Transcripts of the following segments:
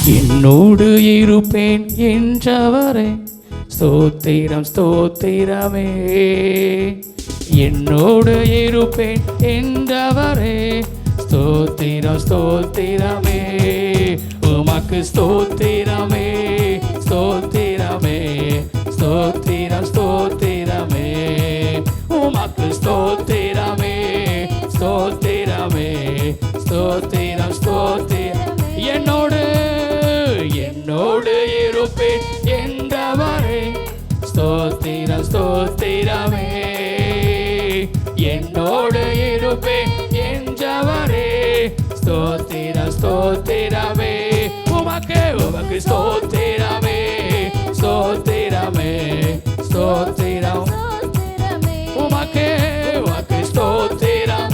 என்னோடு இருப்பேன் என்றவரே ஸ்தோத்திரம் ஸ்தோத்திரமே. என்னோடு இருப்பேன் என்றவரே ஸ்தோத்திரம் ஸ்தோத்திரமே. உமக்கு ஸ்தோத்திரமே ஸ்தோத்திரமே ஸ்தோத்திரம் ஸ்தோத்திரமே. உமக்கு ஸ்தோத்திரமே ஸ்தோத்திரமே ஸ்தோத்திரம் ஸ்தோத்திரம். என்னோடு என்னோடு இருப்பேன் என்றவரே ஸ்தோத்திரம் ஸ்தோத்திரமே. என்னோடு இருப்பேன் என்றவரே ஸ்தோத்திரம் ஸ்தோத்திரமே. உமக்கு உமக்கு ஸ்தோத்திரமே ஸ்தோத்திரமே ஸ்தோத்திரம். உமக்கு உமக்கு ஸ்தோத்திரம்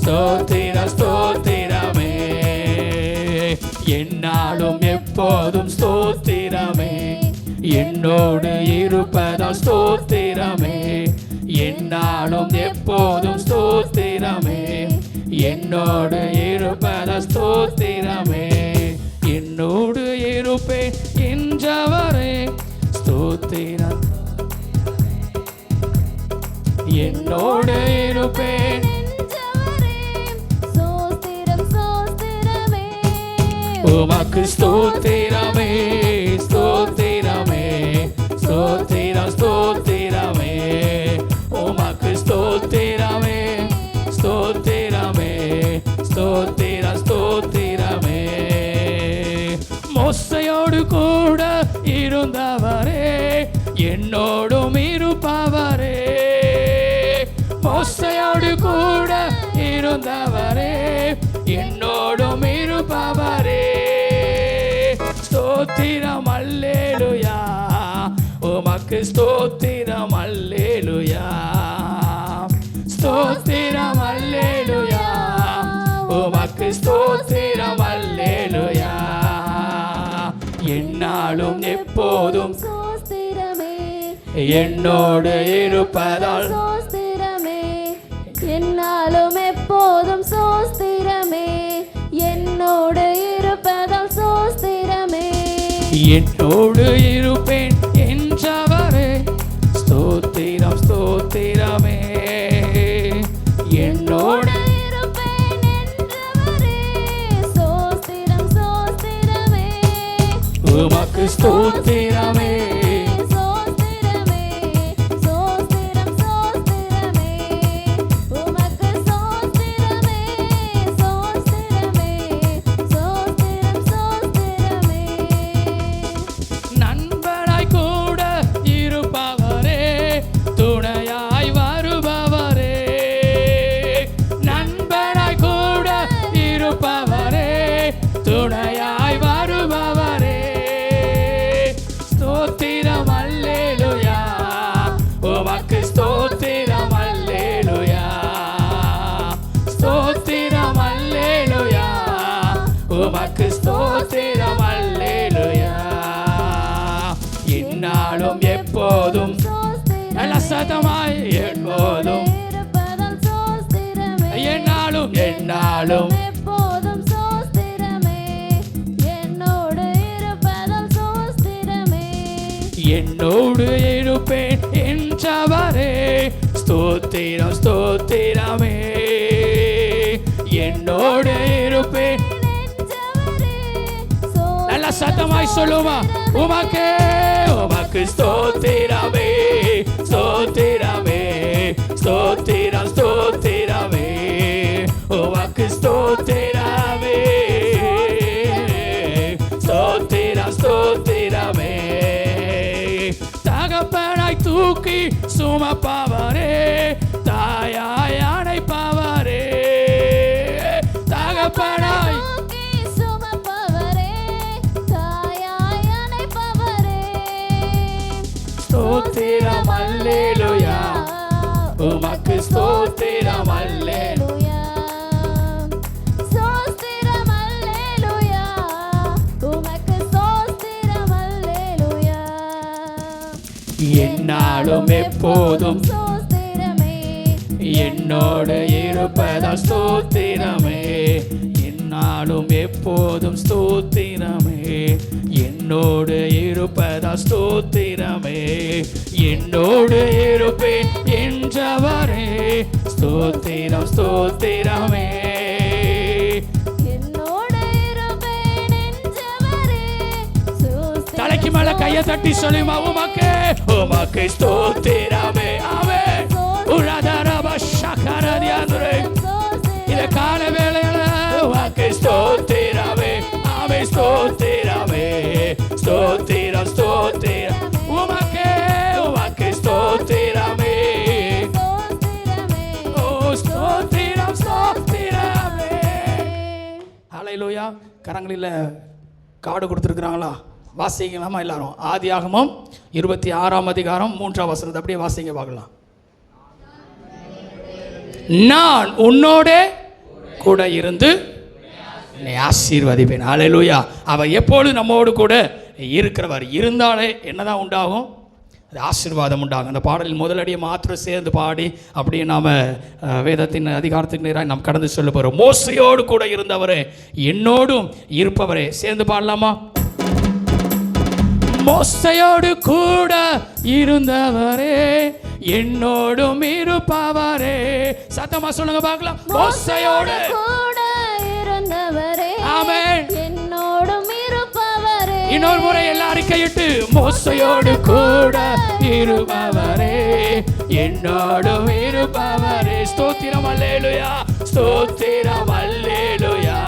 ஸ்தோத்திரம் ஸ்தோத்திரமே. என்னாலும் எப்போதும் ஸ்தோத்திரமே. என்னோடு இருப்பதால் ஸ்தோத்திரமே. என்னாலும் எப்போதும் ஸ்தோத்திரமே. என்னோடு இருப்பதால் ஸ்தோத்திரமே. என்னோடு இருப்பேன் என்றவரே ஸ்தோத்திரம். என்னோடு இருப்பேன் உமக்கு ஸ்தோத்திரமே ஸ்தோத்திரமே ஸ்தோத்திரம் ஸ்தோத்திரமே. உமக்கு ஸ்தோத்திரமே ஸ்தோத்திரமே ஸ்தோத்திரம் ஸ்தோத்திரமே. மோசையோடு கூட இருந்தவரே என்னோடும் இருப்பவரே. மோசையோடு கூட இருந்தவரே என்னோடும் இருப்பவரே. ஸ்தோத்திரம் அல்லேலூயா. உமக்கு ஸ்தோத்திரம் அல்லேலூயா. ஸ்தோத்திரம் அல்லேலூயா. உமக்கு ஸ்தோத்திரம் அல்லேலூயா. என்னாலும் எப்போதும் என்னோடு இருப்பதால் என்னாலும் எப்போதும் சோஸ்திரமே. என்னோடு இருப்பதால் சோஸ்திரமே. என்னோடு இருப்பேன் என்றவரே ஸ்தோத்திரம் ஸ்தோத்திரமே. என்னோடு இருப்பேன் என்றவரே சோஸ்திரம் சோஸ்திரமே. உமக்கு ஸ்தோத்திரமே துணையாய் வருபவரே. ஸ்தோத்திரம் அல்லேலூயா. உமக்கு ஸ்தோத்திரம் அல்லேலூயா. ஸ்தோத்திரம் அல்லேலூயா. உமக்கு ஸ்தோத்திரம் அல்லேலூயா. என்னாலும் எப்போதும் நல்ல சத்தமாய் எப்போதும் என்னாலும் என்னாலும் என்னோடு இருப்பேன் என்றவரே ஸ்தோத்திரம் ஸ்தோத்திரமே. என்னோடு இருப்பேன். நல்ல சத்தமாய் சொல்லுமா. உமக்கு உமக்கு ஸ்தோத்திரமே ஸ்தோத்திரமே ஸ்தோத்திரம் ஸ்தோத்திரமே. உமக்கு ஸ்தோத்திரமே ஸ்தோத்திரம் ஸ்தோத்திரமே. தகப்பனாய் தூக்கி சுமப்பவரே தாயாய் அணைப்பவரே. தகப்பனாய் சுமப்பவரே தாயாய் அணைப்பவரே. ஸ்தோத்திரம் அல்லேலூயா. உமக்கு ஸ்தோத்திரம் அல்லேலூயா. ஸ்தோத்திரம் அல்லேலூயா. உமக்கு ஸ்தோத்திரம் அல்லேலூயா. என்னாலும் எப்போதும் ஸ்தோத்திரமே. என்னோடு இருப்பதால் ஸ்தோத்திரமே. என்னாலும் எப்போதும் ஸ்தோத்திரமே, என்னோடு இருப்பதா ஸ்தோத்திரமே, என்னோடு இருப்பேன் என்றவரே, ஸ்தோத்திரம் ஸ்தோத்திரமே. தலைக்கு மேல கையை தட்டி சொல்லுமா, உமக்கு உமக்கு ஸ்தோத்திரமே. ஆமென். உரதரப சகரதியாந்துரே. இந்த கால வேளையில உமக்கு ஸ்தோத்திரமே. ஆமென். ஸ்தோத்திரமே, ஸ்தோத்திரம் ஸ்தோத்திரம். உமக்கு உமக்கு ஸ்தோத்திரமே. ஓ ஸ்தோத்திரம் ஸ்தோத்திரமே. ஹல்லேலூயா. கரங்களில் கார்டு கொடுத்துருக்குறாங்களா? வாசிக்கலாமா எல்லாரும்? ஆதியாகமம் 26ஆம் அதிகாரம் 3ஆம் வசனத்தை அப்படியே வாசிங்க பார்க்கலாம். நான் உன்னோட கூட இருந்து என்னை ஆசீர்வதிப்பேன். ஹல்லேலூயா. அவர் எப்பொழுது நம்மோடு கூட இருக்கிறவர். இருந்தாலே என்னதான் உண்டாகும்? அது ஆசீர்வாதம் உண்டாகும். அந்த பாடலில் முதலடியை மாத்திரம் சேர்ந்து பாடி அப்படியே நாம் வேதத்தின் அதிகாரத்துக்கு நேராக நாம் கடந்து சொல்ல போகிறோம். மோசையோடு கூட இருந்தவரே, என்னோடும் இருப்பவரே. சேர்ந்து பாடலாமா? மோசையோடு கூட இருந்தவரே, என்னோடும் இருப்பவரே. சத்தமா சொல்லுங்க பார்க்கலாம். மோசையோடு கூட இருந்தவரே, ஆமென், என்னோடும் இருப்பவரே. இன்னொரு முறை எல்லாரும் கையிட்டு, மோசையோடு கூட இருப்பவரே, என்னோடும் இருப்பவரே. ஸ்தோத்திரம் அல்லேலூயா, ஸ்தோத்திரம் அல்லேலூயா,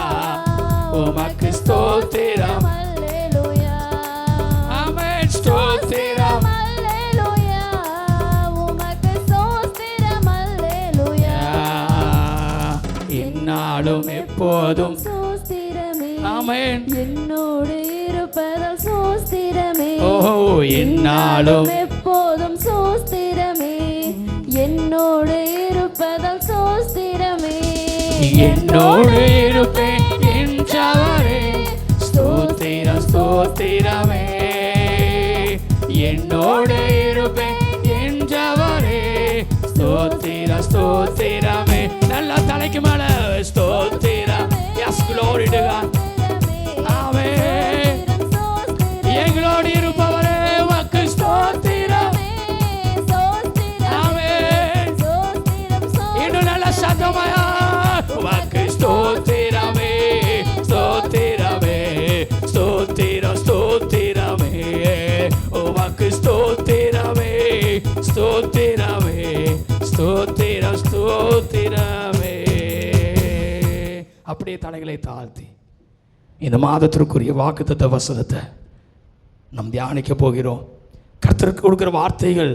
உமக்கு ஸ்தோத்திரம். ஸ்தோத்திரம் அல்லேலூயா, உமக்கு ஸ்தோத்திரம் அல்லேலூயா. என்னாலும் எப்போதும் ஸ்தோத்திரமே. ஆமென். என்னோடு இருப்பதால் ஸ்தோத்திரமே. ஓ என்னாலும் எப்போதும் ஸ்தோத்திரமே, என்னோடு இருப்பதால் ஸ்தோத்திரமே. என்னோடு இருப்பேன் என்றவரே, ஸ்தோத்திரம் ஸ்தோத்திரமே. என்னோடு இருப்பேன் என்றவரே, ஸ்தோத்திரம் ஸ்தோத்திரமே. நல்லா தலைக்கு மேல ஸ்தோத்திரம். Yes glory to God. Amen. எங்களோடு இருப்பவரே, உமக்கு ஸ்தோத்திரம். ஆமென். இன்னும் நல்ல சத்தமாயா, உமக்கு ஸ்தோத்திரமே, ஸ்தோத்திரமே, ஸ்தோத்திரம் ஸ்தோத்திரமே, உமக்கு ஸ்தோத்திரமே, ஸ்தோத்திரமே, ஸ்தோத்திரம் ஸ்தோத்திரமே. அப்படியே தலைகளை தாழ்த்தி இந்த மாதத்திற்குரிய வாக்குத்தத்த வசனத்தை நாம் தியானிக்க போகிறோம். கர்த்தருக்கு கொடுக்கிற வார்த்தைகள்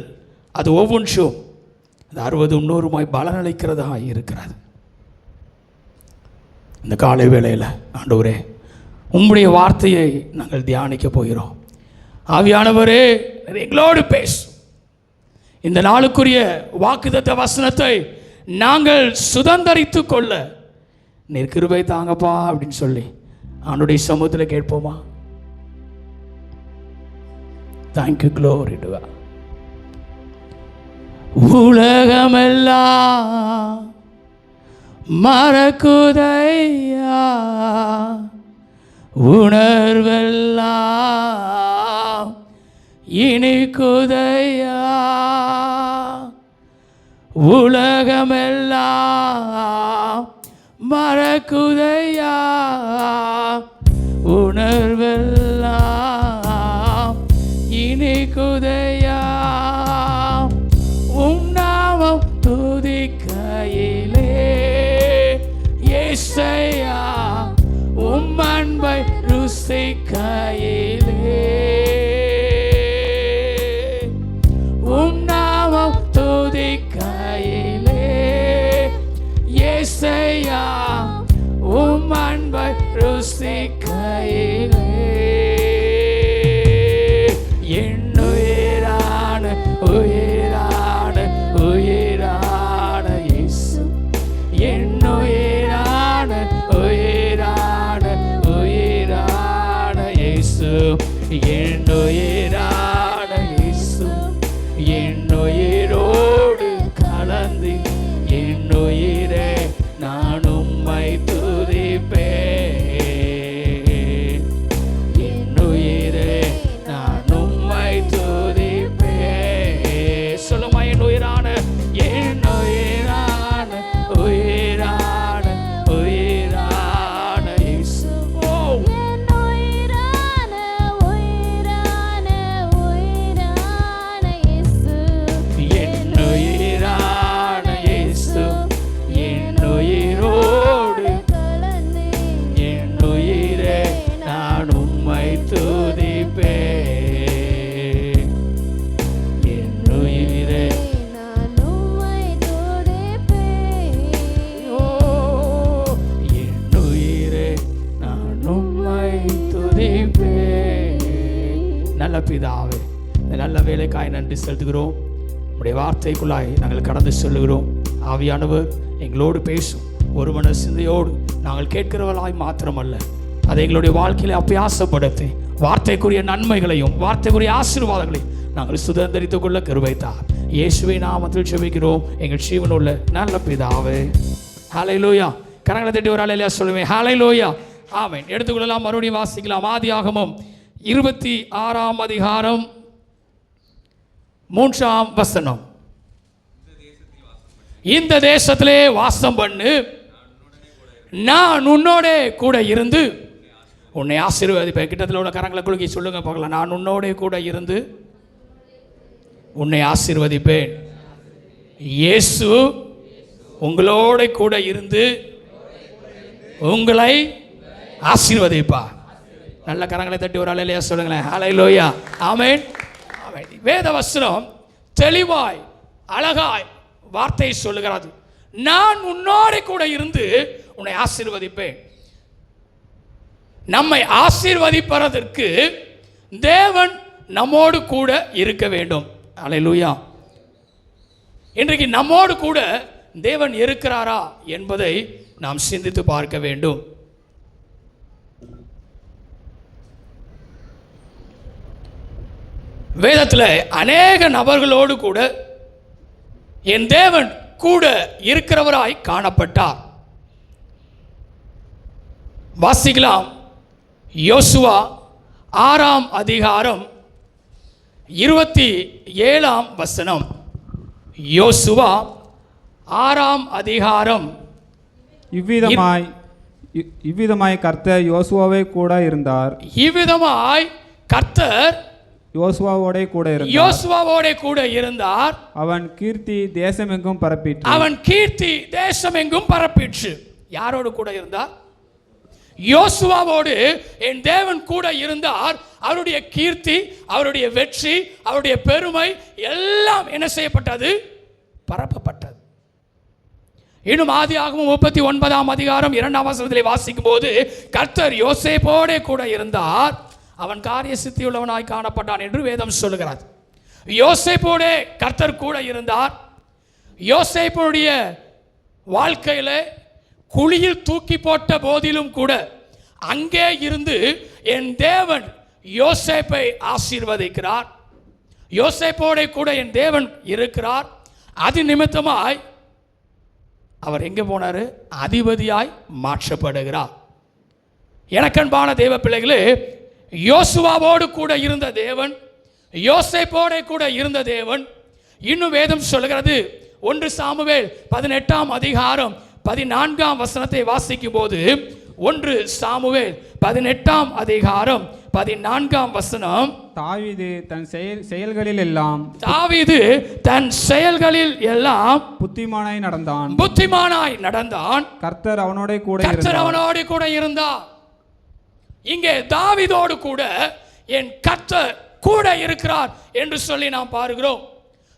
அது ஒவ்வொன்றும் அது 60 100 பலனளிக்கிறதா இருக்கிறது. இந்த காலை வேளையில் ஆண்டவரே, உம்முடைய வார்த்தையை நாங்கள் தியானிக்க போகிறோம். ஆவியானவரே, எங்களோடு பேசும். இந்த நாளுக்குரிய வாக்குத்தத்த வசனத்தை நாங்கள் சுதந்தரித்து கொள்ள நீர் கிருபை தாங்கப்பா அப்படின்னு சொல்லி ஆண்டுடைய சமூகத்தில் கேட்போமா? Thank you, glory to God. உலகமெல்லாம் மறக்குதையா, உணர்வெல்லாம் இனிக்குதையா, உலகமெல்லாம் மறக்குதையா, உணர்வெல்லாம் இனிக்குதையா, உம் நாமம் துதிக்கையிலே இயேசையா, உம் அன்பை ருசிக்கையிலே, உம் நாமம் துதிக்கையிலே இயேசையா, உம் அன்பை ருசிக்கையிலே, என்னுயிரான உயிரான உயிரான இயேசு, என்னுயிரான உயிரான உயிரான இயேசு, என்னுயிரான இயேசு, என்னுயிரோடு கலந்து என்னுயிரே நான் உம்மை துதிப்பேன். நல்ல பிதாவே, இந்த நல்ல வேலைக்காய் நன்றி செலுத்துகிறோம். உடைய வார்த்தைக்குள்ளாய் நாங்கள் கடந்து செல்லுகிறோம். ஆவியானவர் எங்களோடு பேசும். ஒரு மன சிந்தையோடு நாங்கள் கேட்கிறவர்களாய் மாத்திரமல்ல, அதை எங்களுடைய வாழ்க்கையில அபியாசப்படுத்தி வார்த்தைக்குரிய நன்மைகளையும் வார்த்தைக்குரிய ஆசீர்வாதங்களையும் நாங்கள் சுதந்திரித்துக் கொள்ள கிருபைத்தார். இயேசுவை நாமத்தில் ஜெபிக்கிறோம் எங்கள் ஜீவனுள்ள நல்ல பிதாவே. ஹல்லேலூயா. கரங்களை தட்டி ஒரு ஹல்லேலூயா சொல்லுவேன். ஹல்லேலூயா. ஆமென். எடுத்துக்கொள்ளலாம். மறுபடியும் வாசிக்கலாம். ஆதியாகமம் 26ஆம் அதிகாரம் 3ஆம் வசனம். இந்த தேசத்திலே வாசம் பண்ணு, நான் உன்னோட கூட இருந்து உன்னை ஆசீர்வதிப்பேன். கிட்டத்தில் உள்ள கரங்களை குலுக்கி சொல்லுங்க பார்க்கலாம். நான் உன்னோட கூட இருந்து உன்னை ஆசீர்வதிப்பேன். இயேசு உங்களோட கூட இருந்து உங்களை ஆசீர்வதிப்பார். நல்ல கரங்களை தட்டி ஒரு ஹல்லேலூயா சொல்லுங்களேன். ஹல்லேலூயா. ஆமென். வேத வசனம் தெளிவாய் அழகாய் வார்த்தை சொல்லுகிறது. நான் உன்னோட கூட இருந்து உன்னை ஆசீர்வதிப்பேன். நம்மை ஆசீர்வதிப்பதற்கு தேவன் நம்மோடு கூட இருக்க வேண்டும். ஹல்லேலூயா. இன்றைக்கு நம்மோடு கூட தேவன் இருக்கிறாரா என்பதை நாம் சிந்தித்து பார்க்க வேண்டும். வேதத்தில் அநேக நபர்களோடு கூட என் தேவன் கூட இருக்கிறவராய் காணப்பட்டார். வாசிக்கலாம். யோசுவா 6ஆம் அதிகாரம் 27ஆம் வசனம். யோசுவா 6ஆம் அதிகாரம். இவ்விதமாய் கர்த்தர் யோசுவாவே கூட இருந்தார். இவ்விதமாய் கர்த்தர் யோசுவாவோட கூட இருந்தார். அவன் கீர்த்தி தேசமெங்கும் பரப்பிற்று. யாரோடு கூட இருந்தார்? யோசுவாவோடு என் தேவன் கூட இருந்தார். அவருடைய கீர்த்தி, அவருடைய வெற்றி, அவருடைய பெருமை எல்லாம் என்ன செய்யப்பட்டது? பரப்பப்பட்டது. இன்னும் ஆதியாகமம் 39ஆம் அதிகாரம் 2ஆம் வசனத்திலே வாசிக்கும் போது கர்த்தர் யோசேப்போட கூட இருந்தார், அவன் காரிய சித்தியுள்ளவனாய் காணப்பட்டான் என்று வேதம் சொல்லுகிறது. யோசேப்போட கர்த்தர் கூட இருந்தார். யோசேப்புடைய வாழ்க்கையில குழியில் தூக்கி போட்ட போதிலும் கூட அங்கே இருந்து என் தேவன் யோசேப்பை ஆசீர்வதிக்கிறார். யோசேப்போட கூட என் தேவன் இருக்கிறார். அது நிமித்தமாய் அவர் எங்கே போனார்? அதிபதியாய் மாற்றப்படுகிறார். எனக்கன்பான தேவ பிள்ளைகளே, யோசுவாவோடு கூட இருந்த தேவன், யோசேப்போட கூட இருந்த தேவன், இன்னும் வேதம் சொல்கிறது 1 சாமுவேல் 18ஆம் அதிகாரம் 14ஆம் வசனத்தை வாசிக்கும் போது 1 சாமுவேல் 18ஆம் அதிகாரம் 14ஆம் வசனம். தாவீது தன் செயல்களில் எல்லாம் புத்திமானாய் நடந்தான். கர்த்தர் அவனோட கூட இருந்தார். இங்கே தாவீதோடு கூட என் கர்த்தர் கூட இருக்கிறார் என்று சொல்லி நாம் பாருகிறோம்.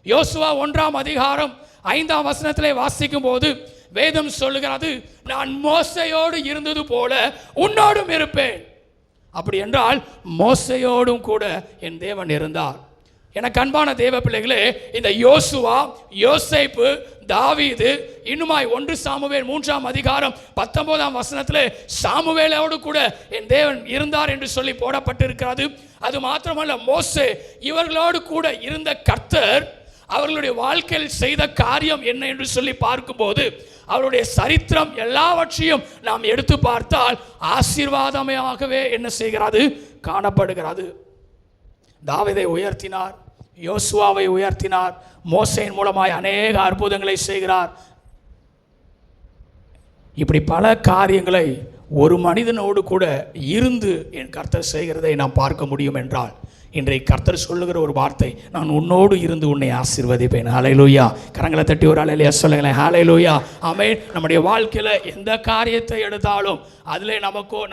யோசுவா 1ஆம் அதிகாரம் 5ஆம் வசனத்திலே வாசிக்கும் போது வேதம் சொல்லுகிறது, நான் மோசையோடு இருந்தது போல உன்னோடும் இருப்பேன். அப்படி என்றால் மோசையோடும் கூட என் தேவன் இருந்தார். எனக்கு அன்பான தேவ பிள்ளைகளே, இந்த யோசுவா, யோசேப்பு, தாவீது, இன்னுமாய் 1 சாமுவேல் 3ஆம் அதிகாரம் 19ஆம் வசனத்திலே சாமுவேலோடு கூட என் தேவன் இருந்தார் என்று சொல்லி போடப்பட்டிருக்கிறது. அது மாத்திரமல்ல, மோசே இவர்களோடு கூட இருந்த கர்த்தர் அவர்களுடைய வாழ்க்கையில் செய்த காரியம் என்ன என்று சொல்லி பார்க்கும்போது அவருடைய சரித்திரம் எல்லாவற்றையும் நாம் எடுத்து பார்த்தால் ஆசீர்வாதமாகவே என்ன செய்கிறது? காணப்படுகிறது. தாவீதை உயர்த்தினார், யோசுவாவை உயர்த்தினார், மோசேயின் மூலமாய் அநேக அற்புதங்களை செய்கிறார். இப்படி பல காரியங்களை ஒரு மனிதனோடு கூட இருந்து என் கர்த்தர் செய்கிறதை நாம் பார்க்க முடியும் என்றால், இன்றைக்கு கர்த்தர் சொல்லுகிற ஒரு வார்த்தை, நான் உன்னோடு இருந்து உன்னை ஆசீர்வதிப்பேன். ஹல்லேலூயா. கரங்களை தட்டி ஒரு ஹல்லேலூயா சொல்லுங்களேன். ஹல்லேலூயா. ஆமென். நம்முடைய வாழ்க்கையில் எந்த காரியத்தை எடுத்தாலும் அதில்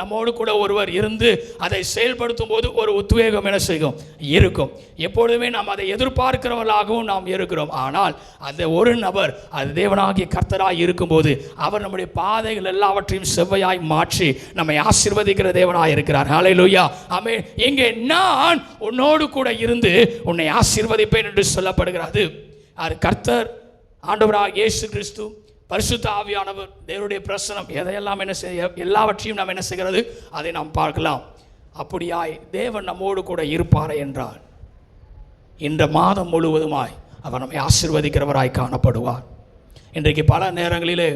நம்மோடு கூட ஒருவர் இருந்து அதை செயல்படுத்தும் போது ஒரு உத்வேகம் என்ன செய்யும்? இருக்கும். எப்பொழுதுமே நாம் அதை எதிர்பார்க்கிறவர்களாகவும் நாம் இருக்கிறோம். ஆனால் அந்த ஒரு நபர், அது தேவனாகிய கர்த்தராய் இருக்கும்போது அவர் நம்முடைய பாதைகள் எல்லாவற்றையும் செவ்வையாய் மாற்றி நம்மை ஆசீர்வதிக்கிற தேவனாய் இருக்கிறார். ஹல்லேலூயா. ஆமென். இங்கே நான் உன்னோடு கூட இருந்து உன்னை ஆசீர்வதிப்பேன் என்று சொல்லப்படுகிறது. அது கர்த்தர், ஆண்டவராக இயேசு கிறிஸ்து, பரிசுத்த ஆவியானவர், தேவனுடைய பிரசனம், எதையெல்லாம் என்ன செய்ய, எல்லாவற்றையும் நாம் என்ன செய்கிறது, அதை நாம் பார்க்கலாம். அப்படியாய் தேவன் நம்மோடு கூட இருப்பார் என்றால் இந்த மாதம் முழுவதுமாய் அவர் நம்மை ஆசீர்வதிக்கிறவராய் காணப்படுவார். இன்றைக்கு பல நேரங்களிலே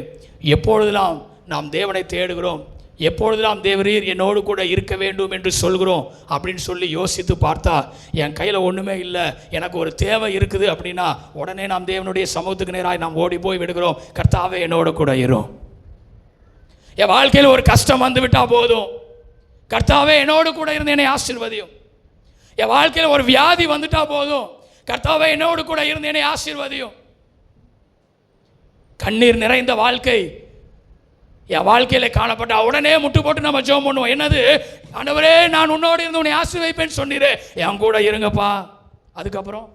எப்பொழுதெல்லாம் நாம் தேவனை தேடுகிறோம், எப்பொழுதெல்லாம் தேவரீர் என்னோடு கூட இருக்க வேண்டும் என்று சொல்கிறோம் அப்படின்னு சொல்லி யோசித்து பார்த்தா, என் கையில் ஒன்றுமே இல்லை, எனக்கு ஒரு தேவை இருக்குது அப்படின்னா உடனே நாம் தேவனுடைய சமூகத்துக்கு நேராக நாம் ஓடி போய் விடுகிறோம், கர்த்தாவே என்னோடு கூட இரும். என் வாழ்க்கையில் ஒரு கஷ்டம் வந்து விட்டால் போதும், கர்த்தாவே என்னோடு கூட இருந்து என்னை ஆசீர்வதியும். என் வாழ்க்கையில் ஒரு வியாதி வந்துட்டா போதும், கர்த்தாவே என்னோடு கூட இருந்து என்னை ஆசீர்வதியும். கண்ணீர் நிறைந்த வாழ்க்கை என் வாழ்க்கையில் காணப்பட்ட உடனே முட்டு போட்டு நம்ம ஜெபம் பண்ணுவோம். என்னது, ஆண்டவரே நான் உன்னோடு இருந்து உன்னை ஆசீர்வதிப்பேன்னு சொன்னீரே, என் கூட இருங்கப்பா. அதுக்கப்புறம்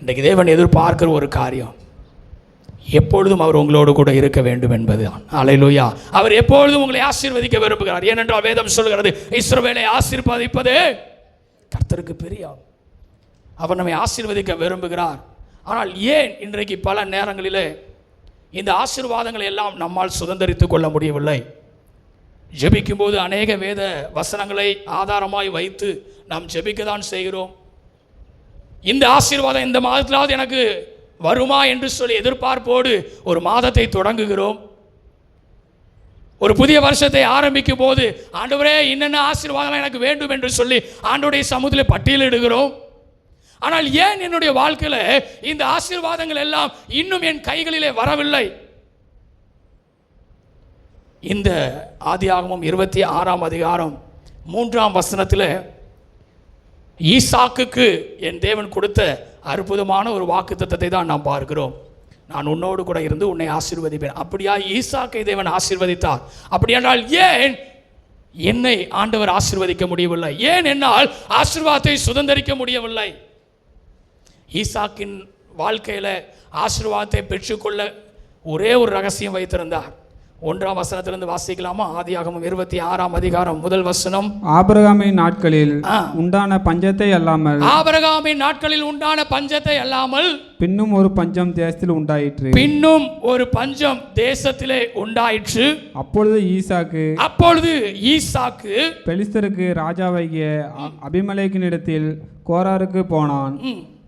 இன்றைக்கு தேவன் எதிர்பார்க்கிற ஒரு காரியம், எப்பொழுதும் அவர் உங்களோடு கூட இருக்க வேண்டும் என்பதுதான். அல்லேலூயா. அவர் எப்பொழுதும் உங்களை ஆசீர்வதிக்க விரும்புகிறார். ஏனென்றால் வேதம் சொல்கிறது, இஸ்ரவேலை ஆசீர்வதிப்பதே கர்த்தருக்கு பிரியம். அவர் நம்மை ஆசீர்வதிக்க விரும்புகிறார். ஆனால் ஏன் இன்றைக்கு பல நேரங்களிலே இந்த ஆசீர்வாதங்களை எல்லாம் நம்மால் சுதந்திரித்துக் கொள்ள முடியவில்லை? ஜெபிக்கும் போது அநேக வேத வசனங்களை ஆதாரமாய் வைத்து நாம் ஜெபிக்க தான் செய்கிறோம். இந்த ஆசீர்வாதம் இந்த மாதத்திலாவது எனக்கு வருமா என்று சொல்லி எதிர்பார்ப்போடு ஒரு மாதத்தை தொடங்குகிறோம். ஒரு புதிய வருஷத்தை ஆரம்பிக்கும் போது ஆண்டவரே இன்னென்ன ஆசீர்வாதம் எனக்கு வேண்டும் என்று சொல்லி ஆண்டவருடைய சமூகத்தில் பட்டியலிடுகிறோம். ஆனால் ஏன் என்னுடைய வாழ்க்கையில் இந்த ஆசீர்வாதங்கள் எல்லாம் இன்னும் என் கைகளிலே வரவில்லை? இந்த ஆதியாகமம் 26ஆம் அதிகாரம் 3ஆம் வசனத்தில் ஈசாக்குக்கு என் தேவன் கொடுத்த அற்புதமான ஒரு வாக்குத்தத்தத்தை தான் நாம் பார்க்கிறோம். நான் உன்னோடு கூட இருந்து உன்னை ஆசீர்வதிப்பேன். அப்படியா ஈசாக்கை தேவன் ஆசீர்வதித்தார். அப்படியானால் ஏன் என்னை ஆண்டவர் ஆசீர்வதிக்க முடியவில்லை? ஏன் என்னால் ஆசீர்வாதத்தை சுதந்திரிக்க முடியவில்லை? ஈசாக்கின் வாழ்க்கையில் ஆசீர்வாதத்தை பெற்றுக்கொள்ள ஒரே ஒரு ரகசியம் வைத்திருந்தார். 1ஆம் வசனத்திலிருந்து வாசிக்கலாமா? ஆதியாகமம் 26ஆம் அதிகாரம் 1 வசனம். ஆபிரகாமின் நாட்களில் உண்டான பஞ்சத்தை அல்லாமல், ஆபிரகாமின் நாட்களில் உண்டான பஞ்சத்தை அல்லாமல் பின்னும் ஒரு பஞ்சம் தேசத்தில் உண்டாயிற்று. பின்னும் ஒரு பஞ்சம் தேசத்திலே உண்டாயிற்று. அப்பொழுது ஈசாக்கு பெலிஸ்தருக்கு ராஜாவாகிய அபிமெலேக்கினிடத்தில் கோராருக்கு போனான்.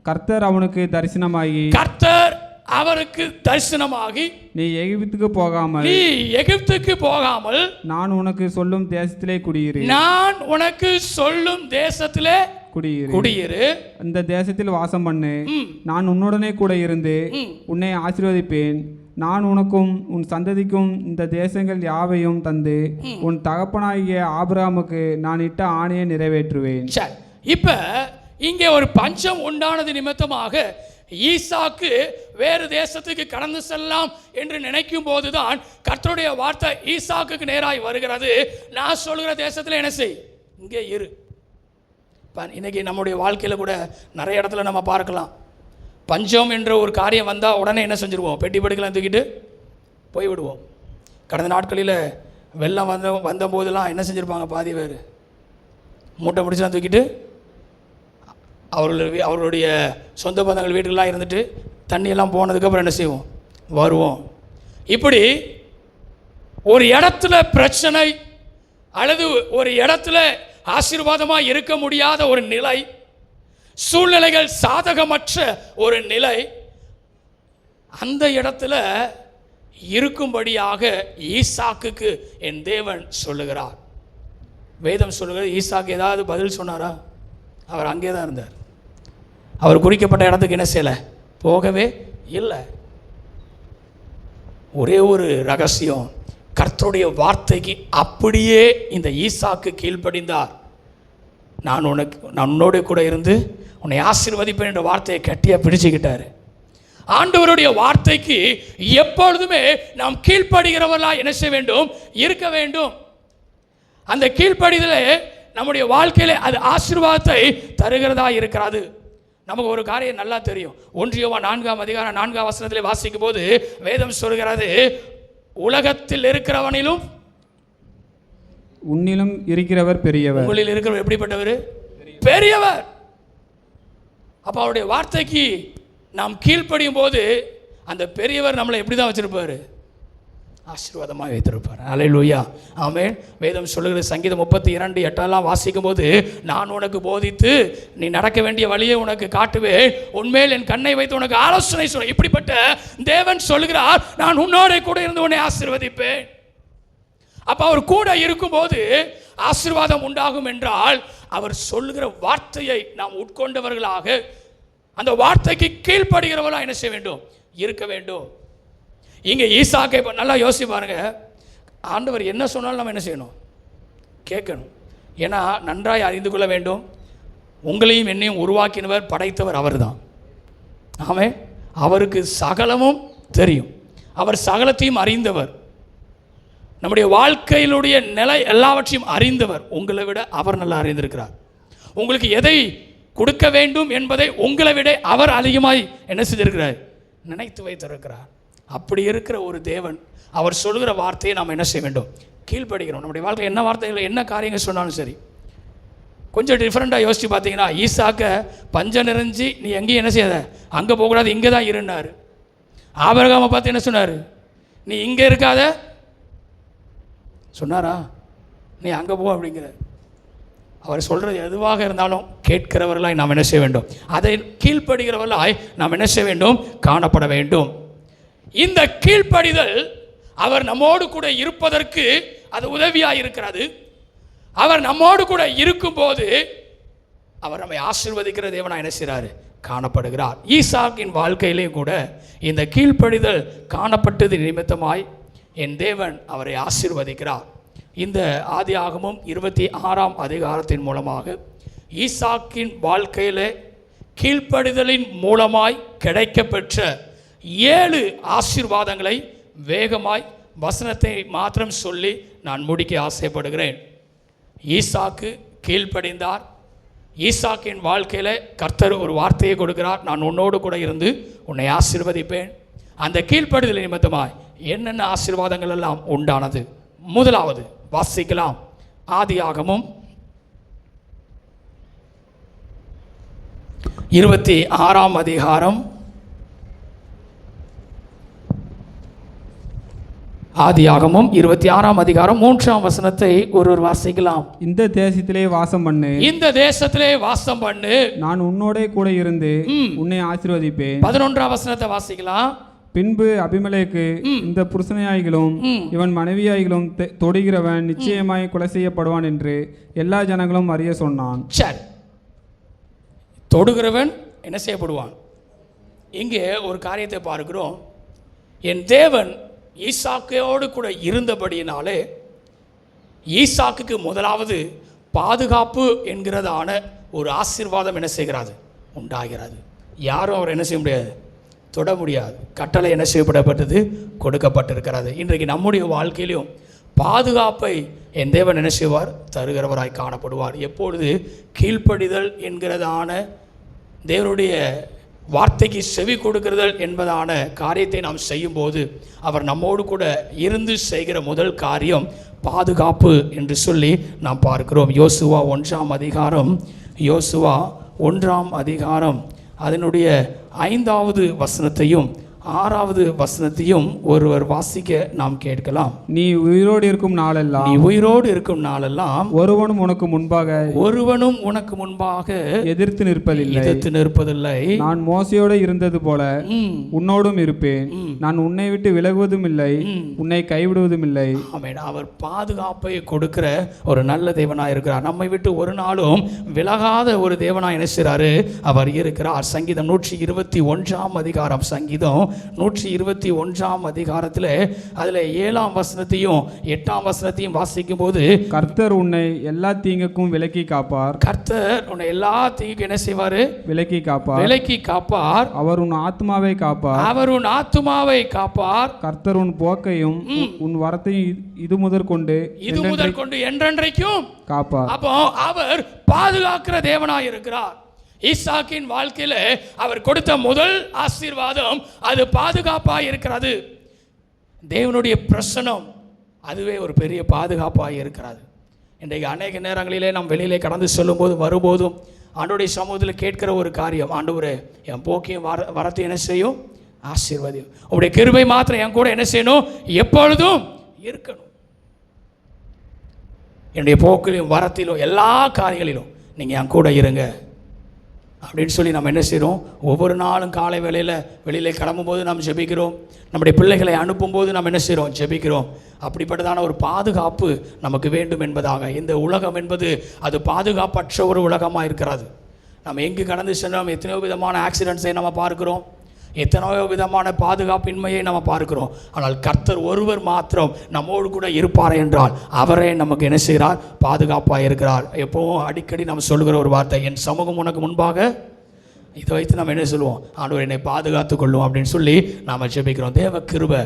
கர்த்தர் அவனுக்கு தரிசனமாகி நீ எகிப்துக்கு போகாமல் நான் உனக்கு சொல்லும் தேசத்திலே குடியிரு, இந்த தேசத்தில் வாசம் பண்ணு, நான் உன்னுடனே கூட இருந்து உன்னை ஆசீர்வதிப்பேன். நான் உனக்கும் உன் சந்ததிக்கும் இந்த தேசங்கள் யாவையும் தந்து உன் தகப்பனாகிய ஆபிரகாமுக்கு நான் இட்ட ஆணையை நிறைவேற்றுவேன். இப்ப இங்கே ஒரு பஞ்சம் உண்டானது நிமித்தமாக ஈசாக்கு வேறு தேசத்துக்கு கடந்து செல்லலாம் என்று நினைக்கும் போதுதான் கர்த்தருடைய வார்த்தை ஈசாக்குக்கு நேராய் வருகிறது. நான் சொல்கிற தேசத்தில் என்ன செய், இங்கே இரு. இன்னைக்கு நம்முடைய வாழ்க்கையில் கூட நிறைய இடத்துல நம்ம பார்க்கலாம், பஞ்சம் என்ற ஒரு காரியம் வந்தால் உடனே என்ன செஞ்சுருவோம், பெட்டி படுக்கலாம் தூக்கிட்டு போய்விடுவோம். கடந்த நாட்களில் வெள்ளம் வந்த போதெல்லாம் என்ன செஞ்சுருப்பாங்க, பாதி பேர் மூட்டை முடிச்சுலாம் தூக்கிட்டு அவர்களுடைய சொந்த பந்தங்கள் வீட்டுக்கெல்லாம் இருந்துட்டு தண்ணியெல்லாம் போனதுக்கப்புறம் என்ன செய்வோம், வருவோம். இப்படி ஒரு இடத்துல பிரச்சனை அல்லது ஒரு இடத்துல ஆசீர்வாதமாக இருக்க முடியாத ஒரு நிலை, சூழ்நிலைகள் சாதகமற்ற ஒரு நிலை, அந்த இடத்துல இருக்கும்படியாக ஈசாக்குக்கு என் தேவன் சொல்லுகிறார். வேதம் சொல்லுகிறது, ஈசாக்கு ஏதாவது பதில் சொன்னாரா? அவர் அங்கே தான் இருந்தார். அவர் குறிக்கப்பட்ட இடத்துக்கு என்ன செய்யலை, போகவே இல்லை. ஒரே ஒரு ரகசியம், கர்த்தருடைய வார்த்தைக்கு அப்படியே இந்த ஈசாக்கு கீழ்ப்படிந்தார். நான் உன்னோட கூட இருந்து உன்னை ஆசீர்வதிப்பேன் என்ற வார்த்தையை கட்டியாக பிடிச்சுக்கிட்டாரு. ஆண்டவருடைய வார்த்தைக்கு எப்பொழுதுமே நாம் கீழ்ப்படுகிறவர்களாக என்ன செய்ய வேண்டும், இருக்க வேண்டும். அந்த கீழ்ப்படிதலே நம்முடைய வாழ்க்கையில அது ஆசீர்வாதத்தை தருகிறதா இருக்கிறது. நமக்கு ஒரு காரியம் நல்லா தெரியும். 1 யோவான் 4ஆம் அதிகாரம் 4ஆம் வசனத்திலே வாசிக்கும் போது வேதம் சொல்கிறது, உலகத்தில் இருக்கிறவனிலும் உன்னிலும் இருக்கிறவர் பெரியவர். உங்களில் இருக்கிறவர் எப்படிப்பட்டவர்? பெரியவர். அப்ப அவருடைய வார்த்தைக்கு நாம் கீழ்ப்படியும் போது அந்த பெரியவர் நம்மளை எப்படி தான் வச்சிருப்பாரு? ஆசீர்வாதமாக வைத்திருப்பார். அல்லேலூயா, ஆமென். வேதம் சொல்லுகிற சங்கீதம் 32:8 வாசிக்கும் போது, நான் உனக்கு போதித்து நீ நடக்க வேண்டிய வழியை உனக்கு காட்டுவேன், உன்மேல் என் கண்ணை வைத்து உனக்கு ஆலோசனை சொல்ல. இப்படிப்பட்ட தேவன் சொல்லுகிறார், நான் உன்னோட கூட இருந்து உன்னை ஆசீர்வதிப்பேன். அப்ப அவர் கூட இருக்கும்போது ஆசீர்வாதம் உண்டாகும் என்றால், அவர் சொல்லுகிற வார்த்தையை நாம் உட்கொண்டவர்களாக, அந்த வார்த்தைக்கு கீழ்ப்படுகிறவர்களாக என்ன செய்ய வேண்டும்? இருக்க வேண்டும். இங்கே ஈசாக்கை நல்லா யோசிச்சு பாருங்க. ஆண்டவர் என்ன சொன்னாலும் நம்ம என்ன செய்யணும்? கேட்கணும். ஏன்னா நன்றாய் அறிந்து கொள்ள வேண்டும், உங்களையும் என்னையும் உருவாக்கினவர் படைத்தவர் அவர் தான். ஆமென். அவருக்கு சகலமும் தெரியும், அவர் சகலத்தையும் அறிந்தவர், நம்முடைய வாழ்க்கையிலுடைய நிலை எல்லாவற்றையும் அறிந்தவர். உங்களை விட அவர் நல்லா அறிந்திருக்கிறார். உங்களுக்கு எதை கொடுக்க வேண்டும் என்பதை உங்களை விட அவர் அதிகமாய் என்ன செஞ்சிருக்கிறார்? நினைத்து வைத்திருக்கிறார். அப்படி இருக்கிற ஒரு தேவன், அவர் சொல்கிற வார்த்தையை நாம் என்ன செய்ய வேண்டும்? கீழ்ப்படுகிறோம். நம்முடைய வாழ்க்கை என்ன வார்த்தைகள் என்ன காரியங்கள் சொன்னாலும் சரி. கொஞ்சம் டிஃப்ரெண்ட்டாக யோசித்து பார்த்தீங்கன்னா, ஈசாக்க பஞ்சம் நிறைஞ்சி நீ எங்கேயும் என்ன செய்யாத, அங்கே போகக்கூடாது, இங்கே தான் இருந்தார். ஆபிரகாமை பார்த்து என்ன சொன்னார்? நீ இங்கே இருக்காத சொன்னாரா? நீ அங்கே போ அப்படிங்கிற. அவர் சொல்கிறது எதுவாக இருந்தாலும் கேட்கிறவர்களாய் நாம் என்ன செய்ய வேண்டும்? அதை கீழ்ப்படுகிறவர்களாய் நாம் என்ன செய்ய வேண்டும்? காணப்பட வேண்டும். இந்த கீழ்ப்படிதல் அவர் நம்மோடு கூட இருப்பதற்கு அது உதவியாக இருக்கிறது. அவர் நம்மோடு கூட இருக்கும்போது அவர் நம்மை ஆசீர்வதிக்கிற தேவனாக என்ன செய்கிறாரு? காணப்படுகிறார். ஈசாக்கின் வாழ்க்கையிலேயும் கூட இந்த கீழ்ப்படிதல் காணப்பட்டது நிமித்தமாய் என் தேவன் அவரை ஆசீர்வதிக்கிறார். இந்த ஆதியாகமம் 26 மூலமாக ஈசாக்கின் வாழ்க்கையில் கீழ்ப்படிதலின் மூலமாய் கிடைக்கப்பெற்ற 7 ஆசீர்வாதங்களை வேகமாய் வசனத்தை மாத்திரம் சொல்லி நான் முடிக்க ஆசைப்படுகிறேன். ஈசாக்கு கீழ்ப்படிந்தார். ஈசாக்கின் வாழ்க்கையில் கர்த்தர் ஒரு வார்த்தையை கொடுக்கிறார், நான் உன்னோடு கூட இருந்து உன்னை ஆசீர்வதிப்பேன். அந்த கீழ்ப்படிதல் நிமித்தமாய் என்னென்ன ஆசீர்வாதங்கள் எல்லாம் உண்டானது? முதலாவது வாசிக்கலாம். ஆதியாகமம் 26 ஆதியாகமம் 26 3 வசனத்தை ஒருவர் வாசிக்கலாம். இந்த தேசத்திலே வாசம் பண்ணு, இந்த தேசத்திலே வாசம் பண்ணு, நான் உன்னோட கூட இருந்து உன்னை ஆசீர்வதிப்பேன். 11 வசனத்தை வாசிக்கலாம். பின்பு அபிமெலேக்கு, இந்த புருஷனையாய்களும் இவன் மனைவியாய்களும் தொடுகிறவன் நிச்சயமாய் கொலை செய்யப்படுவான் என்று எல்லா ஜனங்களும் அறிய சொன்னான். சரி, தொடுகிறவன் என்ன செய்யப்படுவான்? இங்கே ஒரு காரியத்தை பார்க்கிறோம். என் தேவன் ஈசாக்கோடு கூட இருந்தபடியினாலே ஈசாக்குக்கு முதலாவது பாதுகாப்பு என்கிறதான ஒரு ஆசீர்வாதம் என்ன செய்கிறது? உண்டாகிறது. யாரும் அவர் என்ன செய்ய முடியாது? தொட முடியாது. கட்டளை என்ன செய்யப்படப்பட்டது? கொடுக்கப்பட்டிருக்கிறது. இன்றைக்கு நம்முடைய வாழ்க்கையிலும் பாதுகாப்பை என் தேவன் என்ன செய்வார்? தருகிறவராய் காணப்படுவார். எப்பொழுது கீழ்ப்படிதல் என்கிறதான தேவனுடைய வார்த்தைக்கு செவி கொடுக்கிறதல் என்பதான காரியத்தை நாம் செய்யும்போது அவர் நம்மோடு கூட இருந்து செய்கிற முதல் காரியம் பாதுகாப்பு என்று சொல்லி நாம் பார்க்கிறோம். யோசுவா 1 அதனுடைய 5வது வசனத்தையும் 6வது வசனத்தையும் ஒருவர் வாசிக்க நாம் கேட்கலாம். நீ உயிரோடு இருக்கும் நாளெல்லாம் ஒருவனும் உனக்கு முன்பாக எதிர்த்து நிற்பதில்லை. நான் மோசையோடு இருந்தது போல உன்னோடும் இருப்பேன். நான் உன்னை விட்டு விலகுவதும் இல்லை, உன்னை கைவிடுவதும் இல்லை. ஆமென். அவர் பாதுகாப்பை கொடுக்கிற ஒரு நல்ல தேவனாய் இருக்கிறார். நம்மை விட்டு ஒரு நாளும் விலகாத ஒரு தேவனாய் நினைக்கிறாரு அவர் இருக்கிறார். சங்கீதம் 121 சங்கீதம் 121 அதில் 7ஆம் வசனத்தையும் 8ஆம் வசனத்தையும் வாசிக்கும் போது, கர்த்தர் உன்னை எல்லா தீங்குக்கும் விலக்கி காப்பார். கர்த்தர் உன்னை எல்லா தீங்குக்கும் என்ன செய்வாரு? விலக்கி காப்பார். அவர் உன் ஆத்மாவை காப்பார். கர்த்தர் உன் போக்கையும் உன் வரத்தையும் இது முதற்கொண்டு என்றென்றைக்கும் காப்பார். அப்போ அவர் பாதுகாக்கிற தேவனாய் இருக்கிறார். ஈசாக்கின் வாழ்க்கையில அவர் கொடுத்த முதல் ஆசீர்வாதம் அது பாதுகாப்பாக இருக்கிறது. தேவனுடைய பிரசனம் அதுவே ஒரு பெரிய பாதுகாப்பாக இருக்கிறது. இன்றைக்கு அநேக நேரங்களிலே நாம் வெளியிலே கடந்து செல்லும்போது வரும்போதும் ஆண்டவருடைய சமூகத்தில் கேட்கிற ஒரு காரியம், ஆண்டவரே என் போக்கையும் வரத்தை என்ன செய்யும், ஆசீர்வதியும். உங்களுடைய கிருபை மாத்திரம் என் கூட என்ன செய்யணும், எப்பொழுதும் இருக்கணும். என்னுடைய போக்கிலும் வரத்திலும் எல்லா காரியங்களிலும் நீங்கள் என் கூட இருங்க அப்படின்னு சொல்லி நம்ம என்ன செய்கிறோம், ஒவ்வொரு நாளும் காலை வேளையில் வெளியில் கிளம்பும்போது நம்ம ஜெபிக்கிறோம். நம்முடைய பிள்ளைகளை அனுப்பும்போது நம்ம என்ன செய்கிறோம், ஜெபிக்கிறோம். அப்படிப்பட்டதான ஒரு பாதுகாப்பு நமக்கு வேண்டும் என்பதாக. இந்த உலகம் என்பது அது பாதுகாப்பற்ற ஒரு உலகமாக இருக்கிறது. நம்ம எங்கு கடந்து சென்றோம், எத்தனையோ விதமான ஆக்சிடென்ட்ஸை நம்ம பார்க்கிறோம், எத்தனையோ விதமான பாதுகாப்பின்மையை நம்ம பார்க்கிறோம். ஆனால் கர்த்தர் ஒருவர் மாத்திரம் நம்மோடு கூட இருப்பார் என்றால் அவரே நமக்கு என்ன செய்கிறார், பாதுகாப்பாக இருக்கிறார். எப்போவும் அடிக்கடி நம்ம சொல்லுகிற ஒரு வார்த்தை, என் சமூகம் உனக்கு முன்பாக, இதை வைத்து நம்ம என்ன சொல்லுவோம், ஆண்டவர் என்னை பாதுகாத்து கொள்ளும் அப்படின்னு சொல்லி நாம் ஜெபிக்கிறோம். தேவ கிருபை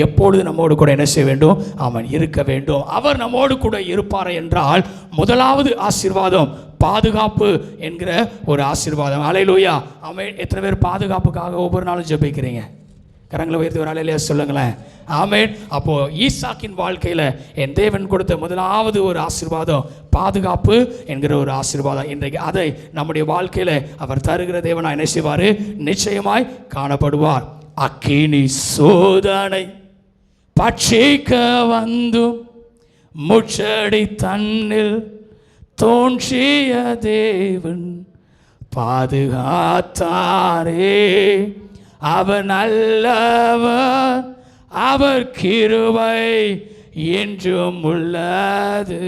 எப்பொழுது நம்மோடு கூட என்ன செய்ய வேண்டும், அவன் இருக்க வேண்டும். அவர் நம்மோடு கூட இருப்பார் என்றால் முதலாவது ஆசீர்வாதம் பாதுகாப்பு என்கிற ஒரு ஆசீர்வாதம். அல்லேலூயா, ஆமென். எத்தனை பேர் பாதுகாப்புக்காக ஒவ்வொரு நாளும் ஜெபிக்கிறீங்க? கரங்களை உயர்த்தி ஒரு அல்லேலூயா சொல்லுங்களேன். ஆமென். அப்போ ஈசாக்கின் வாழ்க்கையில் என் தேவன் கொடுத்த முதலாவது ஒரு ஆசீர்வாதம் பாதுகாப்பு என்கிற ஒரு ஆசீர்வாதம். இன்றைக்கு அதை நம்முடைய வாழ்க்கையில் அவர் தருகிற தேவனாய் என்ன செய்வார், நிச்சயமாய் காணப்படுவார். அக்கினி சோதனை பட்சிக்க வந்தும் முச்சடி தன்னில் தோன்றிய தேவன் பாதுகாத்தாரே. அவர் நல்லவர், அவர் கிருபை என்றும் உள்ளது.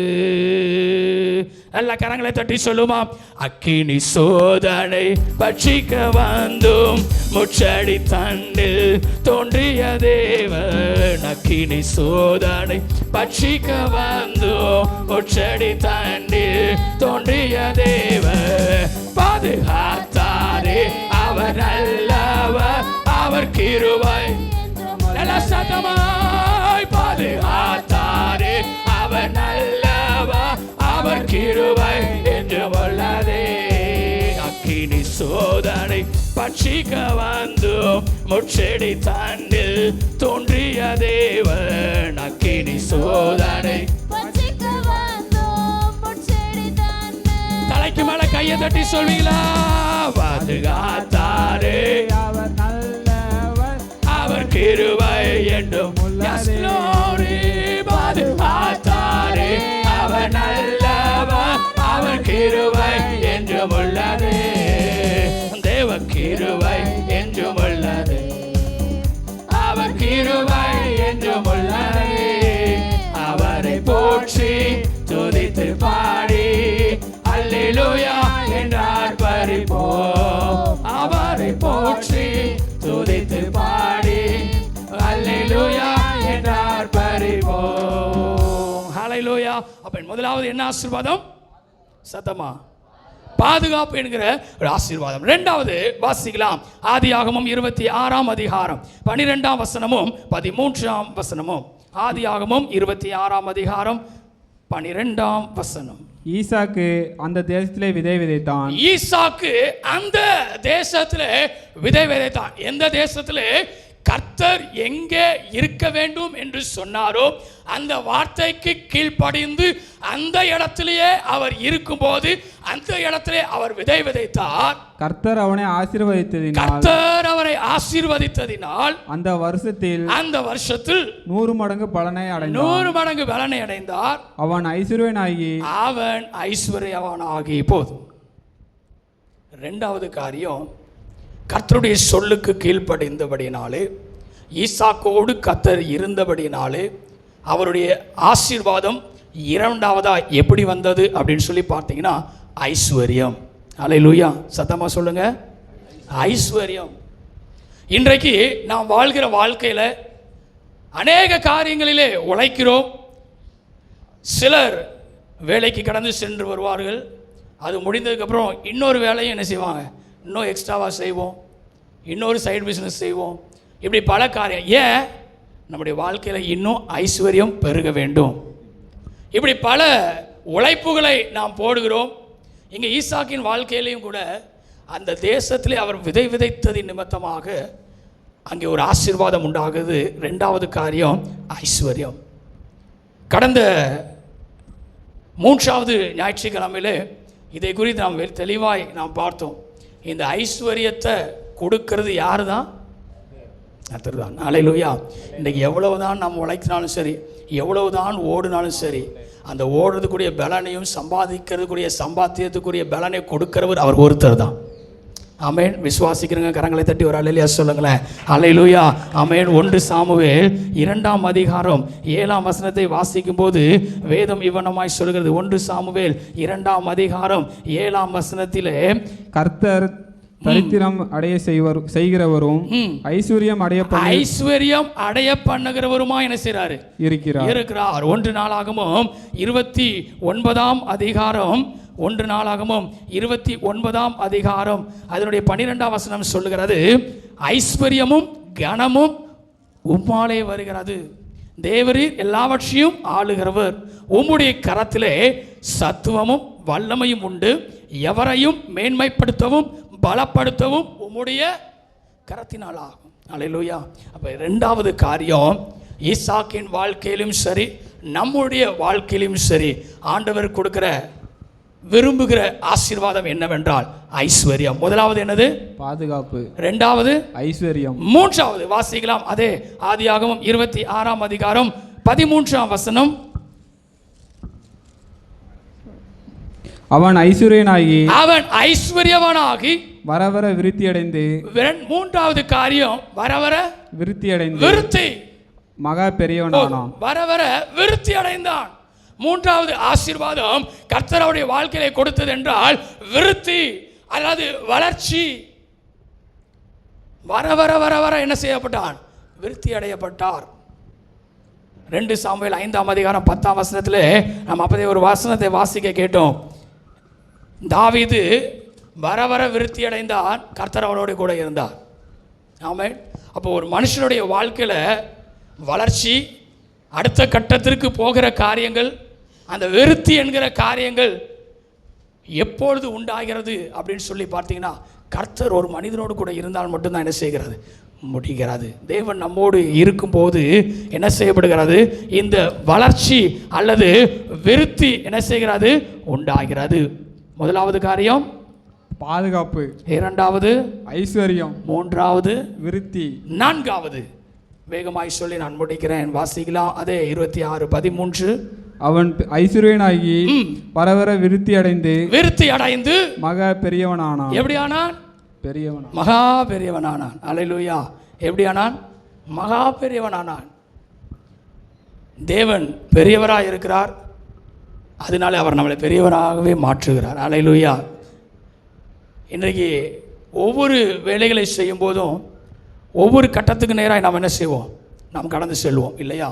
நல்ல கரங்களை தட்டி சொல்லுமா, அக்கினி சோதனை பட்சிக்க வந்தும் முச்சடி தன்னில் தோன்றிய தேவன். அக்கினி சோதனை பட்சிக்க வந்தும் முச்சடி தன்னில் தோன்றிய தேவன் பாதுகாத்தாரே. அவர் நல்லவர், அவர் கிருபை நல்ல சத்தமாய் பாதுகாத்தாரே. அவர் நல்லவர், அவர் கிருபை என்று உள்ளதே. அக்கினி சோதனை பட்சிக்க வந்தும் முச்செடி தன்னில் தோன்றிய தேவன். அக்கினி சோதனை தலைக்கு மேல கையை தட்டி சொல்வீங்களா, பாதுகாத்தாரே. அவர் நல்லவர், அவர் கிருபை என்றும் பாதுகாத்தாரே. அவர் நல்லவர், அவர் கிருபை என்றும் உள்ளது. தேவ கிருபை என்றும் உள்ளது, அவர் கிருபை என்றும் உள்ளது. அவரை போற்றி துதித்து பாடி அல்லேலூயா என்றார் பரிபோம். அவரை போற்றி துதித்து பாடி அல்லேலூயா என்றார் பரிபோம். ஹல்லேலூயா. அப்ப முதலாவது என்ன ஆசீர்வாதம், சத்தமா பாதுகாப்பு என்கிற ஒரு ஆசீர்வாதம். இரண்டாவது வாசிக்கலாம், ஆதியாகமம் 26ஆம் அதிகாரம் 12ஆம் வசனமும் 13ஆம் வசனமும். ஆதியாகமம் 26ஆம் அதிகாரம் 12ஆம் வசனம். ஈசாக்கு அந்த தேசத்திலே விதை விதைத்தான். ஈசாக்கு அந்த தேசத்திலே விதை விதைத்தான். எந்த தேசத்திலே கர்த்தர் எங்கே இருக்க வேண்டும் என்று சொன்னாரோ அந்த வார்த்தைக்கு கீழ்ப்படிந்து அந்த இடத்திலேயே அவர் இருக்கும்போது அந்த இடத்திலே அவர் விதை விதைத்தார். கர்த்தர் அவனை ஆசீர்வதித்ததினால் அந்த வருஷத்தில் 100 மடங்கு பலனை அடைந்தார். 100 மடங்கு பலனை அடைந்தார். அவன் ஐஸ்வர்யவானாகி போதும். இரண்டாவது காரியம், கர்த்தருடைய சொல்லுக்கு கீழ்ப்படிந்தபடினாலே, ஈசாக்கோடு கர்த்தர் இருந்தபடினாலே அவருடைய ஆசீர்வாதம் இரண்டாவதா எப்படி வந்தது அப்படின்னு சொல்லி பார்த்தீங்கன்னா ஐஸ்வர்யம். அல்லேலூயா, சத்தமா சொல்லுங்க, ஐஸ்வர்யம். இன்றைக்கு நாம் வாழ்கிற வாழ்க்கையில் அநேக காரியங்களிலே உழைக்கிறோம். சிலர் வேலைக்கு கடந்து சென்று வருவார்கள். அது முடிந்ததுக்கப்புறம் இன்னொரு வேலையும் என்ன செய்வாங்க, இன்னும் எக்ஸ்ட்ராவாக செய்வோம், இன்னொரு சைடு பிஸ்னஸ் செய்வோம். இப்படி பல காரியம். ஏன்? நம்முடைய வாழ்க்கையில் இன்னும் ஐஸ்வர்யம் பெருக வேண்டும். இப்படி பல உழைப்புகளை நாம் போடுகிறோம். இங்கே ஈசாக்கின் வாழ்க்கையிலையும் கூட அந்த தேசத்திலே அவர் விதை விதைத்ததின் நிமித்தமாக அங்கே ஒரு ஆசீர்வாதம் உண்டாகுது. ரெண்டாவது காரியம் ஐஸ்வர்யம். கடந்த மூன்றாவது ஞாயிற்றுக்கிழமையிலே இதை குறித்து நாம் தெளிவாய் நாம் பார்த்தோம். இந்த ஐஸ்வர்யத்தை கொடுக்கிறது யாரு தான்? கர்த்தர் தான். அல்லேலூயா. இன்றைக்கி எவ்வளவுதான் நம்ம உழைக்கினாலும் சரி, எவ்வளவுதான் ஓடினாலும் சரி, அந்த ஓடுறதுக்குரிய பலனையும் சம்பாதிக்கிறதுக்குரிய சம்பாத்தியத்துக்குரிய பலனை கொடுக்கிறவர் அவர் ஒருத்தர் தான். ஆமென். விசுவாசிக்கிறங்க கரங்களை தட்டி ஒரு அல்லேலூயா சொல்லுங்களேன். அல்லேலூயா. ஆமென். 1 சாமுவேல் 2ஆம் அதிகாரம் 7ஆம் வசனத்தை வாசிக்கும் போது வேதம் இவ்வனமாய் சொல்கிறது. 1 சாமுவேல் 2ஆம் அதிகாரம் 7ஆம் வசனத்திலே, கர்த்தர் தரித்திரம் அடைய செய்கிறவரும் ஐஸ்வர்யம் அடைய பண்ணுகிறவருமா என்ன செய்றாரு? இருக்கிறார். 1 நாளாகமும் 29ஆம் அதிகாரம் 1 நாளாகமும் 29ஆம் அதிகாரம் அதனுடைய 12ஆம் வசனம் சொல்லுகிறது, ஐஸ்வர்யமும் கனமும் உம்மாலே வருகிறது, தேவரீர் எல்லாவற்றையும் ஆளுகிறவர், உம்முடைய கரத்திலே சத்துவமும் வல்லமையும் உண்டு, எவரையும் மேன்மைப்படுத்தவும் பலப்படுத்தவும் உம்முடைய கரத்தினால் ஆகும். அல்லேலூயா. அப்போ 2வது காரியம், ஈசாக்கின் வாழ்க்கையிலும் சரி நம்முடைய வாழ்க்கையிலும் சரி ஆண்டவர் கொடுக்கிற விரும்புகிற ஆசீர்வாதம் என்னவென்றால் ஐஸ்வர்யம். முதலாவது என்னது? பாதுகாப்பு. 2வது ஐஸ்வர்யம். 3வது வாசிக்கலாம். அதே ஆதியாகமம் 26ஆம் அதிகாரம் 13ஆம் வசனம், அவன் ஐஸ்வர்யவனாகி வரவர விருத்தியடைந்து. 3வது காரியம் வரவர விருத்தி மகா பெரியவனானான். வரவர விருத்தி அடைந்தான். 3வது ஆசீர்வாதம் கர்த்தருடைய வாழ்க்கையிலே கொடுத்தது என்றால் விருத்தி, அதாவது வளர்ச்சி. வர வர வர வர என்ன செய்யப்பட்டான்? விருத்தி அடையப்பட்டார். 2 சாமுவேல் 5ஆம் அதிகாரம் 10ஆம் வசனத்தில் நம்ம அப்போதே ஒரு வசனத்தை வாசிக்க கேட்டோம். தாவீது வர வர விருத்தி அடைந்தான், கர்த்தர் அவனோடு கூட இருந்தார். ஆமென். அப்போ ஒரு மனுஷனுடைய வாழ்க்கையில் வளர்ச்சி, அடுத்த கட்டத்திற்கு போகிற காரியங்கள், அந்த விருத்தி என்கிற காரியங்கள் எப்பொழுது உண்டாகிறது அப்படின்னு சொல்லி பார்த்தீங்கன்னா, கர்த்தர் ஒரு மனிதனோடு கூட இருந்தால் மட்டும்தான் என்ன செய்கிறது? முடிகிறது. தேவன் நம்மோடு இருக்கும்போது என்ன செய்யப்படுகிறது? இந்த வளர்ச்சி அல்லது விருத்தி என்ன செய்கிறது? உண்டாகிறது. முதலாவது காரியம் பாதுகாப்பு, 2வது ஐஸ்வர்யம், 3வது விருத்தி, 4வது வேகமாய் சொல்லி நான் முடிக்கிறேன். வாசிக்கலாம். அதே 26:13, அவன் ஐஸ்வர்யனாகி பரவர விருத்தி அடைந்து மகா பெரியவனானான். எப்படி ஆனான்? பெரியவனான், மகா பெரியவனானான். அல்லேலூயா. எப்படி ஆனான்? மகா பெரியவனானான். தேவன் பெரியவராக இருக்கிறார், அதனால அவர் நம்மளை பெரியவராகவே மாற்றுகிறார். அல்லேலூயா. இன்றைக்கு ஒவ்வொரு வேலைகளை செய்யும் போதும் ஒவ்வொரு கட்டத்துக்கு நேராக நாம் என்ன செய்வோம்? நாம் கடந்து செல்வோம் இல்லையா?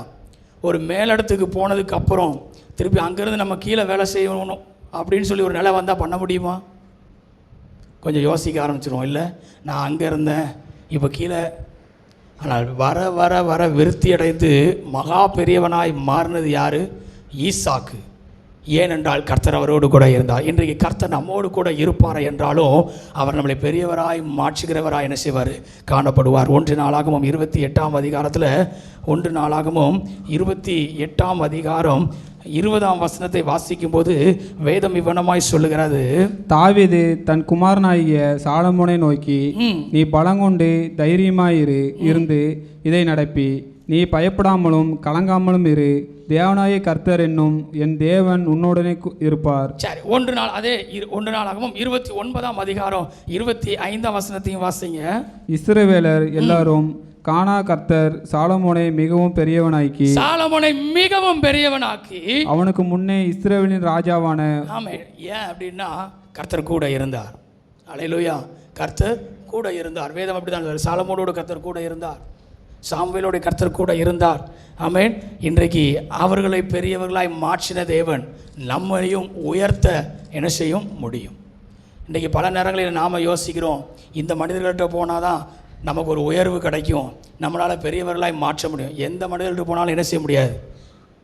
ஒரு மேலிடத்துக்கு போனதுக்கு அப்புறம் திருப்பி அங்கேருந்து நம்ம கீழே வேலை செய்யணும் அப்படின்னு சொல்லி ஒரு நிலை வந்தால் பண்ண முடியுமா? கொஞ்சம் யோசிக்க ஆரம்பிச்சிடுவோம். இல்லை, நான் அங்கே இருந்தேன், இப்போ கீழே. ஆனால் வர வர வர விருத்தி அடைந்து மகா பெரியவனாய் மாறினது யார்? ஈசாக்கு. ஏனென்றால் கர்த்தர் அவரோடு கூட இருந்தார். இன்றைக்கு கர்த்தர் நம்மோடு கூட இருப்பார் என்றாலும் அவர் நம்மளை பெரியவராய் மாற்றுகிறவராய் என்ன செய்வார்? காணப்படுவார். 1 நாளாகமும் 28ஆம் அதிகாரத்தில் 1 நாளாகமும் 28ஆம் அதிகாரம் 20ஆம் வசனத்தை வாசிக்கும் போது வேதம் இவ்வனமாய் சொல்லுகிறது, தாவீது தன் குமாரனாகிய சாலமோனை நோக்கி, நீ பலங்கொண்டு இருந்து இதை நடப்பி, நீ பயப்படாமலும் கலங்காமலும் இரு, தேவனாய கர்த்தர் என்னும் என் தேவன் உன்னோடனே இருப்பார். சரி, 1 நாளாகவும் 29ஆம் அதிகாரம் 25ஆம் வசனத்தையும் வாசிங்க. இஸ்ரவேலர் எல்லாரும் காணா கர்த்தர் சாலமோனை மிகவும் பெரியவனாக்கி அவனுக்கு முன்னே இஸ்ரவேலின் ராஜாவான. ஆமென். ஏன் அப்படின்னா கர்த்தர் கூட இருந்தார். அல்லேலூயா. கர்த்தர் கூட இருந்தார். வேதம் அப்படிதான், சாலமோனோடு கர்த்தர் கூட இருந்தார், சாமுவேலோட கர்த்தர் கூட இருந்தார். ஆமென். இன்றைக்கு அவர்களை பெரியவர்களாய் மாற்றின தேவன் நம்மையும் உயர்த்த என்ன செய்யும் முடியும். இன்றைக்கி பல நேரங்களில் நாம் யோசிக்கிறோம், இந்த மனிதர்கள்ட்ட போனால் தான் நமக்கு ஒரு உயர்வு கிடைக்கும், நம்மளால் பெரியவர்களாய் மாற்ற முடியும். எந்த மனிதர்கள்ட்ட போனாலும் என்ன செய்ய முடியாது?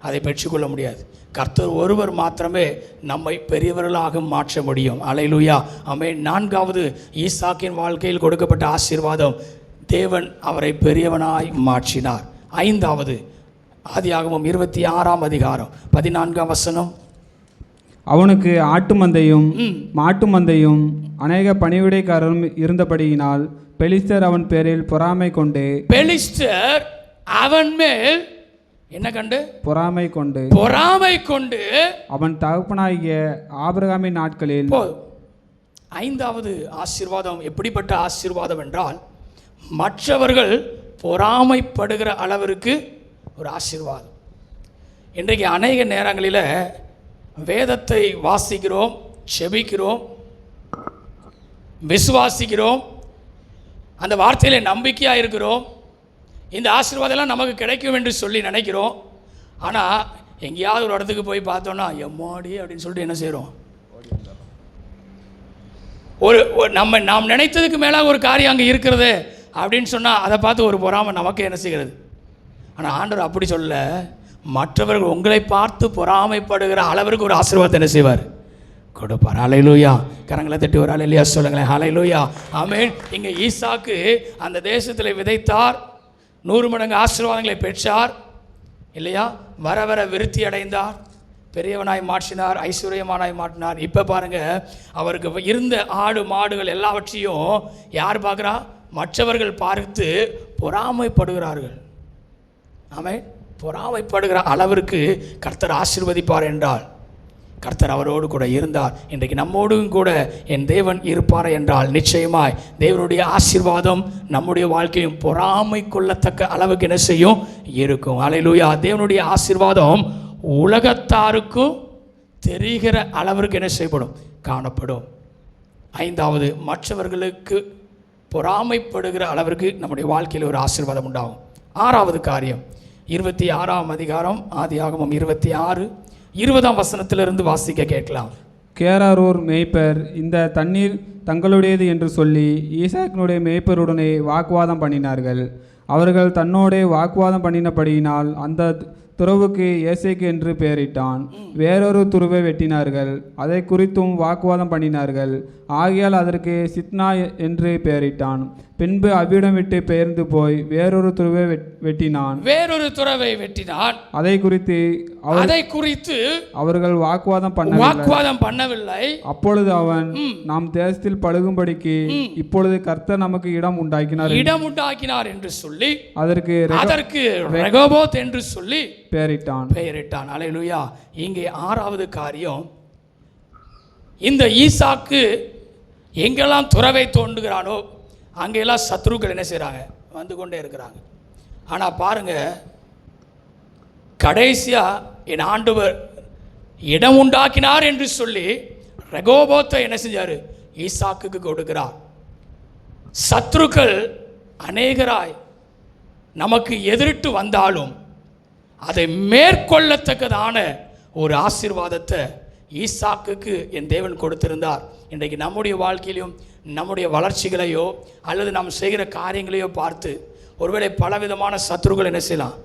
அதை பெற்றுக்கொள்ள முடியாது. கர்த்தர் ஒருவர் மாத்திரமே நம்மை பெரியவர்களாக மாற்ற முடியும். அல்லேலூயா. ஆமென். 4வது ஈசாக்கின் வாழ்க்கையில் கொடுக்கப்பட்ட ஆசீர்வாதம், தேவன் அவரை பெரியவனாய் மாற்றினார். 5வது ஆதியாகமம் 26ஆம் அதிகாரம் 14ஆம் வசனம். அவனுக்கு ஆட்டு மந்தையும் மாட்டு மந்தையும் அநேக பணிவிடைக்காரரும் இருந்தபடியினால் பெலிஸ்தர் அவன் பேரில் பொறாமை கொண்டு பெலிஸ்தர் அவன் மேல் என்ன கண்டு பொறாமை கொண்டு அவன் தகப்பனாகிய ஆபிரகாமின் நாட்களில். ஐந்தாவது ஆசீர்வாதம் எப்படிப்பட்ட ஆசீர்வாதம் என்றால், மற்றவர்கள் பொறாமைப்படுகிற அளவிற்கு ஒரு ஆசீர்வாதம். இன்றைக்கு அநேக நேரங்களில் வேதத்தை வாசிக்கிறோம், செபிக்கிறோம், விசுவாசிக்கிறோம், அந்த வார்த்தையில் நம்பிக்கையாக இருக்கிறோம், இந்த ஆசீர்வாதம்லாம் நமக்கு கிடைக்கும் என்று சொல்லி நினைக்கிறோம். ஆனால் எங்கேயாவது ஒரு இடத்துக்கு போய் பார்த்தோன்னா எம்மாடி அப்படின்னு சொல்லிட்டு என்ன செய்கிறோம், நாம் நினைத்ததுக்கு மேலே ஒரு காரியம் அங்கே இருக்கிறது அப்படின்னு சொன்னால் அதை பார்த்து ஒரு பொறாமை நமக்கு என்ன செய்கிறது. ஆனால் ஆண்டவர் அப்படி சொல்ல, மற்றவர்கள் உங்களை பார்த்து பொறாமைப்படுகிற அளவிற்கு ஒரு ஆசீர்வாதத்தை என்ன செய்வார், கொடுப்பார். ஹல்லேலூயா. கரங்களை தட்டி ஒரு ஹல்லேலூயா சொல்லுங்களேன். ஹல்லேலூயா. ஆமென். இங்கே ஈசாக்கு அந்த தேசத்தில் விதைத்தார், 100 மடங்கு ஆசீர்வாதங்களை பெற்றார் இல்லையா. வர வர விருத்தி அடைந்தார், பெரியவனாய் மாற்றினார், ஐஸ்வர்யமானாய் மாற்றினார். இப்போ பாருங்கள், அவருக்கு இருந்த ஆடு மாடுகள் எல்லாவற்றையும் யார் பார்க்குறா, மற்றவர்கள் பார்த்து பொறாமைப்படுகிறார்கள். ஆமென். பொறாமைப்படுகிற அளவிற்கு கர்த்தர் ஆசீர்வதிப்பார் என்றால், கர்த்தர் அவரோடு கூட இருந்தார். இன்றைக்கு நம்மோடும் கூட என் தேவன் இருப்பார் என்றால் நிச்சயமாய் தேவனுடைய ஆசீர்வாதம் நம்முடைய வாழ்க்கையும் பொறாமை கொள்ளத்தக்க அளவுக்கு என்ன செய்யும், இருக்கும். ஹல்லேலூயா. தேவனுடைய ஆசீர்வாதம் உலகத்தாருக்கும் தெரிகிற அளவிற்கு என்ன செய்யப்படும், காணப்படும். ஐந்தாவது, மற்றவர்களுக்கு பொறாமைப்படுகிற அளவிற்கு நம்முடைய வாழ்க்கையில் ஒரு ஆசீர்வாதம் உண்டாகும். ஆறாவது காரியம், 26ஆம் அதிகாரம் ஆதியாகமம் 26 20ஆம் வசனத்திலிருந்து வாசிக்க கேட்கலாம். கேராரூர் மேய்ப்பர் இந்த தண்ணீர் தங்களுடையது என்று சொல்லி ஈசாக்கினுடைய மேய்ப்பருடனே வாக்குவாதம் பண்ணினார்கள். அவர்கள் தன்னோடே வாக்குவாதம் பண்ணினபடியினால் அந்த துறவுக்கு ஏசேக்கு என்று பெயரிட்டான். வேறொரு துருவை வெட்டினார்கள், அதை குறித்தும் வாக்குவாதம் பண்ணினார்கள். ஆகையால் அதற்கு சித்னா என்று பெயரிட்டான். பின்பு அவ்விடம் விட்டு பெயர்ந்து போய் வேறொரு துருவை வெட்டினான். அதை குறித்து அவர்கள் வாக்குவாதம் பண்ணவில்லை. அப்பொழுது அவன், நாம் தேசத்தில் பழுகும்படிக்கு இப்பொழுது கர்த்தர் நமக்கு இடம் உண்டாக்கினார் என்று சொல்லி அதற்கு ரெகோபோத் என்று சொல்லி பெயரிட்டான். ஹல்லேலூயா. இங்கே ஆறாவது காரியம், இந்த ஈசாக்கு எங்கெல்லாம் துறவை தோண்டுகிறானோ அங்கெல்லாம் சத்ருக்கள் என்ன செய்கிறாங்க, வந்து கொண்டே இருக்கிறாங்க. ஆனால் பாருங்க, கடைசியாக என் ஆண்டவர் இடம் உண்டாக்கினார் என்று சொல்லி ரெகோபோத்தை என்ன செஞ்சார், ஈசாக்குக்கு கொடுக்கிறார். சத்ருக்கள் அநேகராய் நமக்கு எதிரிட்டு வந்தாலும் அதை மேற்கொள்ளத்தக்கதான ஒரு ஆசீர்வாதத்தை ஈசாக்குக்கு என் தேவன் கொடுத்திருந்தார். இன்றைக்கு நம்முடைய வாழ்க்கையிலும் நம்முடைய வளர்ச்சிகளையோ அல்லது நாம் செய்கிற காரியங்களையோ பார்த்து ஒருவேளை பலவிதமான சத்ருக்கள் என்ன செய்யலாம்,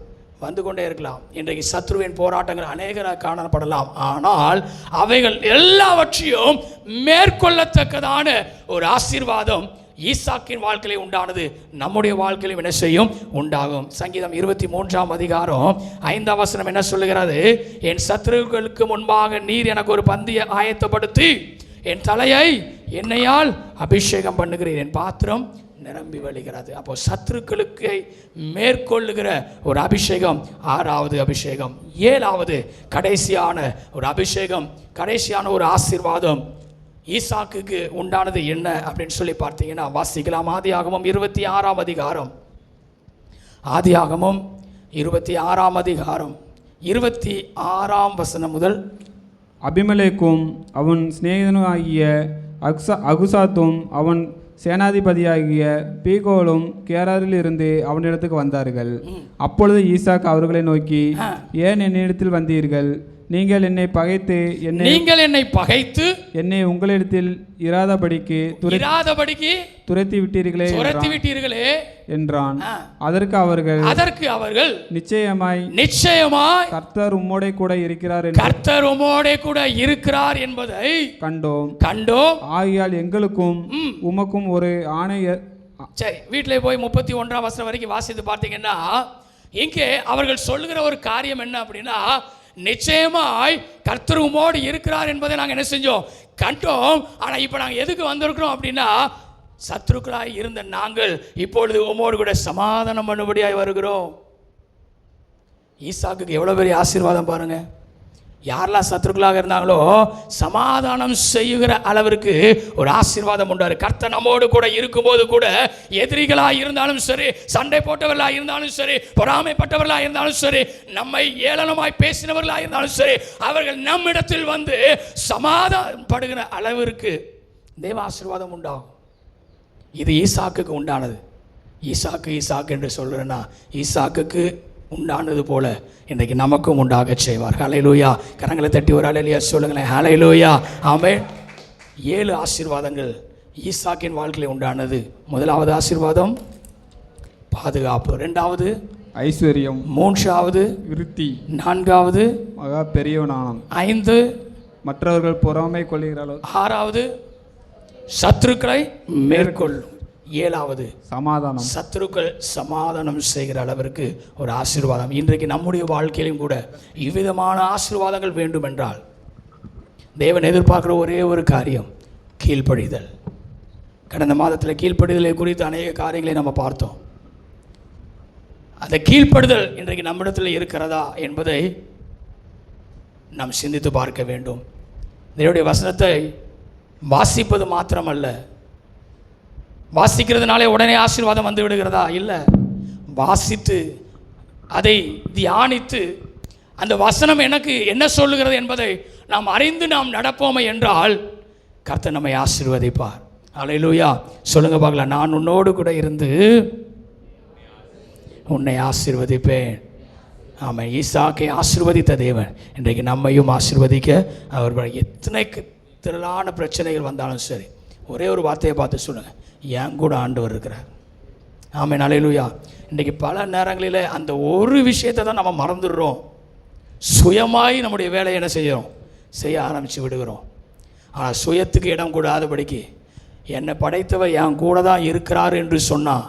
வந்து கொண்டே இருக்கலாம். இன்றைக்கு சத்ருவின் போராட்டங்கள் அநேகராக காணப்படலாம். ஆனால் அவைகள் எல்லாவற்றையும் மேற்கொள்ளத்தக்கதான ஒரு ஆசீர்வாதம் ஈசாக்கின் வாழ்க்கையிலே உண்டானது, நம்முடைய வாழ்க்கையிலும் என்ன செய்யும், உண்டாகும். சங்கீதம் 23ஆம் அதிகாரம் 5ஆம் வசனம் என்ன சொல்லுகிறது, என் சத்துருக்களுக்கு முன்பாக நீர் எனக்கு ஒரு பந்தியை ஆயத்தப்படுத்தி என் தலையை எண்ணெயால் அபிஷேகம் பண்ணுகிறீர், என் பாத்திரம் நிரம்பி வழிகிறது. அப்போ சத்துருக்களுக்கு மேற்கொள்ளுகிற ஒரு அபிஷேகம் ஆறாவது அபிஷேகம். ஏழாவது கடைசியான ஒரு அபிஷேகம், கடைசியான ஒரு ஆசீர்வாதம் ஈசாக்குக்கு உண்டானது என்ன அப்படின்னு சொல்லி பார்த்தீங்கன்னா வாசிக்கலாம். ஆதியாகமம் 26ஆம் அதிகாரம், ஆதியாகமம் 26ஆம் அதிகாரம் 26ஆம் வசனம் முதல். அபிமெலேக்கும் அவன் சிநேகிதனாகிய அகுசாத்தும் அவன் சேனாதிபதியாகிய பீகோலும் கேராரில் இருந்து அவனிடத்துக்கு வந்தார்கள். அப்பொழுது ஈசாக் அவர்களை நோக்கி, ஏன் என்னிடத்தில் வந்தீர்கள்? நீங்கள் என்னை பகைத்து என்னை உங்களிடத்தில் இராதபடிக்கு துரத்தி விட்டீர்களே என்றான். அதற்கு அவர்கள் நிச்சயமாய் கர்த்தர் உம்மோடே கூட இருக்கிறார் என்பதை கண்டோம். ஆகையால் எங்களுக்கும் உமக்கும் ஒரு ஆணை. சரி, வீட்டில் போய் 31ஆம் வசனம் வரைக்கும் வாசித்து பார்த்தீங்கன்னா இங்கே அவர்கள் சொல்லுகிற ஒரு காரியம் என்ன அப்படின்னா, நிச்சயமாய் கர்த்தர் உம்மோடு இருக்கிறார் என்பதை நாங்கள் என்ன செஞ்சோம், கண்டோம். ஆனால் இப்போ நாங்கள் எதுக்கு வந்திருக்கிறோம் அப்படின்னா, சத்துருக்களாய் இருந்த நாங்கள் இப்பொழுது உம்மோடு கூட சமாதானம் பண்ணும்படியாய் வருகிறோம். ஈசாக்குக்கு எவ்வளோ பெரிய ஆசீர்வாதம் பாருங்க. யாரெல்லாம் சத்துருக்களாக இருந்தாங்களோ சமாதானம் செய்கிற அளவிற்கு ஒரு ஆசீர்வாதம் உண்டாரு. கர்த்தர் நம்மோடு கூட இருக்கும்போது கூட எதிரிகளாக இருந்தாலும் சரி, சண்டை போட்டவர்களாக இருந்தாலும் சரி, பொறாமைப்பட்டவர்களாக இருந்தாலும் சரி, நம்மை ஏளனமாய் பேசினவர்களாக இருந்தாலும் சரி, அவர்கள் நம்மிடத்தில் வந்து சமாதானப்படுகிற அளவிற்கு தேவ ஆசீர்வாதம் உண்டாகும். இது ஈசாக்குக்கு உண்டானது. ஈசாக்கு என்று சொல்கிறேன்னா, ஈசாக்குக்கு உண்டானது போல இன்றைக்கு நமக்கும் உண்டாக செய்வார். ஹல்லேலூயா. கரங்களை தட்டி ஒரு ஹல்லேலூயா சொல்லுங்களேன். ஹல்லேலூயா. ஆமென். 7 ஆசீர்வாதங்கள் ஈசாக்கின் வாழ்க்கையில் உண்டானது. முதலாவது ஆசீர்வாதம் பாதுகாப்பு, 2வது ஐஸ்வர்யம், 3வது விருத்தி, 4வது மகா பெரியவனானான், 5 மற்றவர்கள் பொறாமை கொள்கிறார்கள், 6வது சத்துருக்களை மேற்கொள்ளும், 7வது சமாதானம். சத்துருக்கள் சமாதானம் செய்கிற அளவிற்கு ஒரு ஆசீர்வாதம். இன்றைக்கு நம்முடைய வாழ்க்கையிலும் கூட இவ்விதமான ஆசீர்வாதங்கள் வேண்டும் என்றால் தேவன் எதிர்பார்க்கிற ஒரே ஒரு காரியம் கீழ்ப்படிதல். கடந்த மாதத்தில் கீழ்ப்படிதலை குறித்து அநேக காரியங்களை நம்ம பார்த்தோம். அந்த கீழ்ப்படுதல் இன்றைக்கு நம்மிடத்தில் இருக்கிறதா என்பதை நாம் சிந்தித்து பார்க்க வேண்டும். தேவனுடைய வசனத்தை வாசிப்பது மாத்திரமல்ல, வாசிக்கிறதுனாலே உடனே ஆசீர்வாதம் வந்து விடுகிறதா? இல்லை. வாசித்து அதை தியானித்து அந்த வசனம் எனக்கு என்ன சொல்லுகிறது என்பதை நாம் அறிந்து நாம் நடப்போமே என்றால் கர்த்தர் நம்மை ஆசீர்வதிப்பார். அல்லேலூயா. சொல்லுங்க பார்க்கலாம். நான் உன்னோடு கூட இருந்து உன்னை ஆசீர்வதிப்பேன். ஆமாம். ஈசாக்கை ஆசீர்வதித்த தேவன் இன்றைக்கு நம்மையும் ஆசீர்வதிக்க அவர். எத்தனை திரளான பிரச்சனைகள் வந்தாலும் சரி, ஒரே ஒரு வார்த்தையை பார்த்து சொல்லுங்கள், என் கூட ஆண்டவர் இருக்கிறார். ஆமென். அல்லேலூயா. இன்றைக்கி பல நேரங்களில் அந்த ஒரு விஷயத்தை தான் நம்ம மறந்துடுறோம். சுயமாய் நம்முடைய வேலையை என்ன செய்ய ஆரம்பித்து விடுகிறோம். ஆனால் சுயத்துக்கு இடம் கூடாதபடிக்கு என்னை படைத்தவர் என் கூட தான் இருக்கிறார் என்று சொன்னால்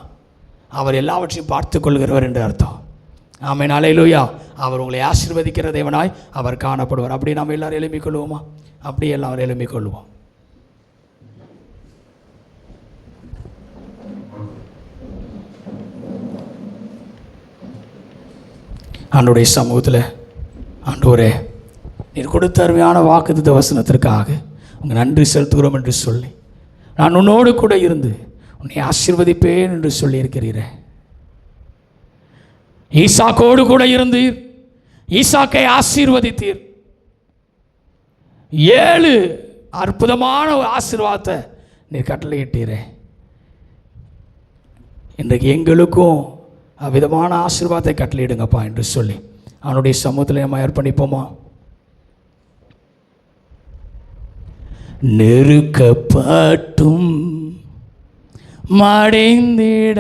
அவர் எல்லாவற்றையும் பார்த்து கொள்கிறவர் என்று அர்த்தம். ஆமென். அல்லேலூயா. அவர் உங்களை ஆசீர்வதிக்கிற தேவனாய் அவர் காணப்படுவார். அப்படி நாம் எல்லாரும் எழுப்பிக் கொள்வோமா? அப்படி எல்லாரும் எழுப்பிக் கொள்வோம். ஆண்டவருடைய சமூகத்தில், ஆண்டவரே நீர் கொடுத்த அருமையான வாக்குத்தத்த வசனத்திற்காக உங்கள் நன்றி செலுத்துகிறோம் என்று சொல்லி, நான் உன்னோடு கூட இருந்து உன்னை ஆசீர்வதிப்பேன் என்று சொல்லியிருக்கிறீரே. ஈசாக்கோடு கூட இருந்தீர், ஈசாக்கை ஆசீர்வதித்தீர். 7 அற்புதமான ஒரு ஆசீர்வாதத்தை நீர் கட்டளையிட்டீரே. இன்றைக்கு எங்களுக்கும் அவ்விதமான ஆசீர்வாதத்தை கட்டளையிடுங்கப்பா என்று சொல்லி அவனுடைய சமூகத்தில் நம்ம அர்ப்பணிப்போமா? நெருக்கப்பட்டும் மடைந்திடாமல்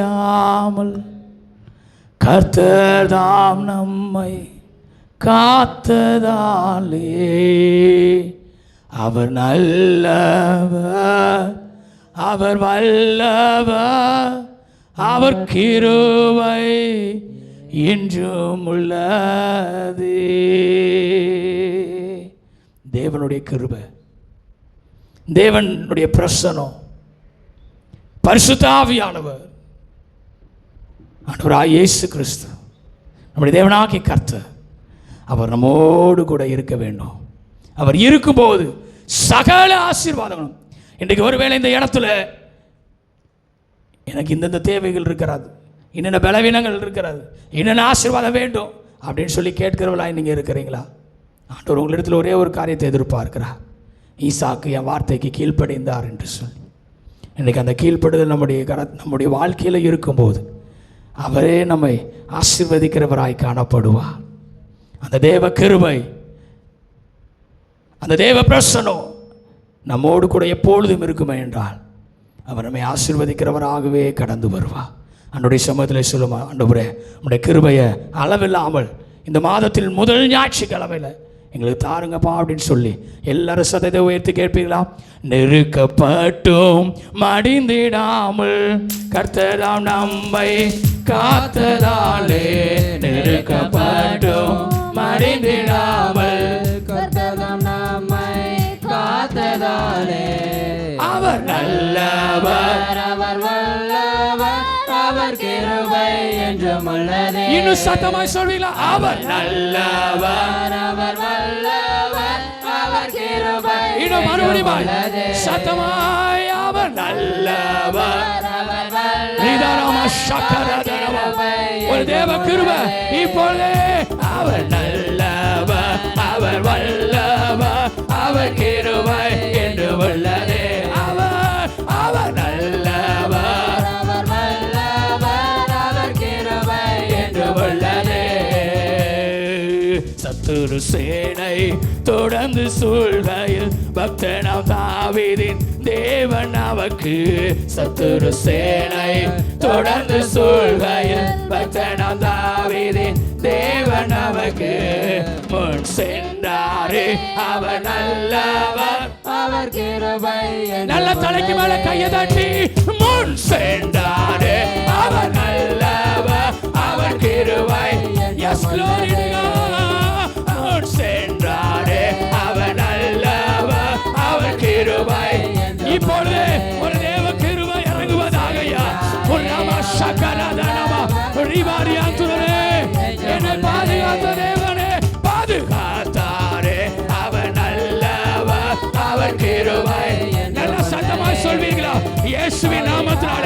கர்த்தர் தாம் நம்மை காத்ததாலே அவர் நல்லவர், அவர் வல்லவர், அவர் கிருபை என்றும் உள்ளது. தேவனுடைய கிருபை, தேவனுடைய பிரசன்னம், பரிசுத்த ஆவியானவர், ஆண்டவராகிய இயேசு கிறிஸ்து நம்முடைய தேவனாகிய கர்த்தர் அவர் நம்மோடு கூட இருக்க வேண்டும். அவர் இருக்கும்போது சகல ஆசீர்வாதங்களும். இன்றைக்கு ஒருவேளை இந்த இடத்துல எனக்கு இந்தந்த தேவைகள் இருக்கிறது, என்னென்ன பலவீனங்கள் இருக்கிறது, என்னென்ன ஆசீர்வாதம் வேண்டும் அப்படின்னு சொல்லி கேட்கிறவர்களாக நீங்கள் இருக்கிறீங்களா? ஆண்டவர் உங்களிடத்தில் ஒரே ஒரு காரியத்தை எதிர்பார்க்கிறார். ஈசாக்கு என் வார்த்தைக்கு கீழ்ப்படைந்தார் என்று சொல்லி. இன்றைக்கு அந்த கீழ்ப்படுதல் நம்முடைய வாழ்க்கையில் இருக்கும்போது அவரே நம்மை ஆசீர்வதிக்கிறவராய் காணப்படுவார். அந்த தேவ கிருபை, அந்த தேவ பிரசன்னம் நம்மோடு கூட எப்பொழுதும் இருக்குமே என்றால் அவர் நம்மை ஆசீர்வதிக்கிறவராகவே கடந்து வருவார். அன்றைய சமூகத்தில் சொல்லுமா, ஆண்டவரே உடைய கிருபையை அளவில்லாமல் இந்த மாதத்தில் முதல் ஞாயிற்றுக்கிழமையில் எங்களுக்கு தாருங்கப்பா அப்படின்னு சொல்லி எல்லாரும் சத்தத்தை உயர்த்தி கேட்பீங்களா? நெருக்கப்பட்டும் மடிந்திடாமல் கர்த்தராம் நம்மை காத்ததாலே, நெருக்கப்பட்டும் மடிந்திடாமல் என்றும் உள்ளதே. இன்னும் சத்தமாய் சொல்வீங்களா? அவர் நல்லவர், அவர் வல்லவர், அவர் கிருபை இன்னும் மறுபடியும் உள்ளதே. சத்தமாய் அவர் நல்லவர். அவர் வல்லவர், நிதானமா சக்கரதனமா ஒரு தேவ கிருபை இப்பொழுதே. அவர் நல்லவர், அவர் வல்லவர், அவர் கிருபை என்று உள்ளதே. அவர் நல்லவர், அவர் வல்லவர், அவர் கிருபை என்று உள்ளதே. சத்துரு சேனை தொடர்ந்து சூழ்கையில் பக்தனாம் தாவீதின் தேவன் அவருக்கு. சத்துரு சேனை தொடர்ந்து சூழ்கையில் பக்தனாம் தாவீதின் தேவன் அவருக்கு முன் சென்றாரே. அவர் நல்லவர், அவர் கிருபை நல்ல தலைக்கு மேல கையை தட்டி முன் சென்றாரே. அவர் நல்லவர், அவர் கிருபை. Yes, glory to God. முன் சென்றாரே. அவர் நல்லவர், அவர் கிருபை. இப்பொழுது ஒரு தேவ கிருபை இறங்குவதாகயா. ஒரு நாம சகரதனமா ரிவாரியாத்துரே. என்னை பாதுகாத்த தேவனே பாதுகாத்தாரே. அவர் நல்லவர், அவர் கிருபை. நல்ல சத்தமா சொல்வீங்களா? இயேசுவின் நாமத்தினால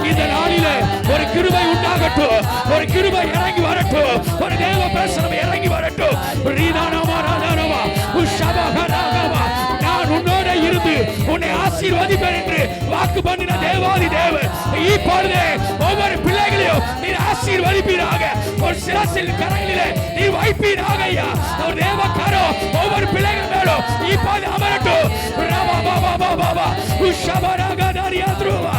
இந்த நாளிலே ஒரு கிருபை உண்டாகட்டும், ஒரு கிருபை இறங்கி வரட்டும், ஒரு தேவ பிரசனம் இறங்கி வரட்டும். ரீதானமா ராதானமா உஷபகராகமா. நான் உன்னோட இருந்து உன்னை ஆசீர்வதிப்பேன் என்று வாக்கு பண்ணின தேவாதி தேவன் இப்பொழுதே ஒவ்வொரு பிள்ளைகளையும் நீ ஆசீர்வதிப்பீராக. ஒரு சிரசில் கரையிலே நீ வைப்பீராக ஐயா. ஒரு தேவ கரம் ஒவ்வொரு பிள்ளைகள் மேலும் இப்போது அமரட்டும். ரபா பாபா பாபா உஷபரகதாரியா த்ருவா.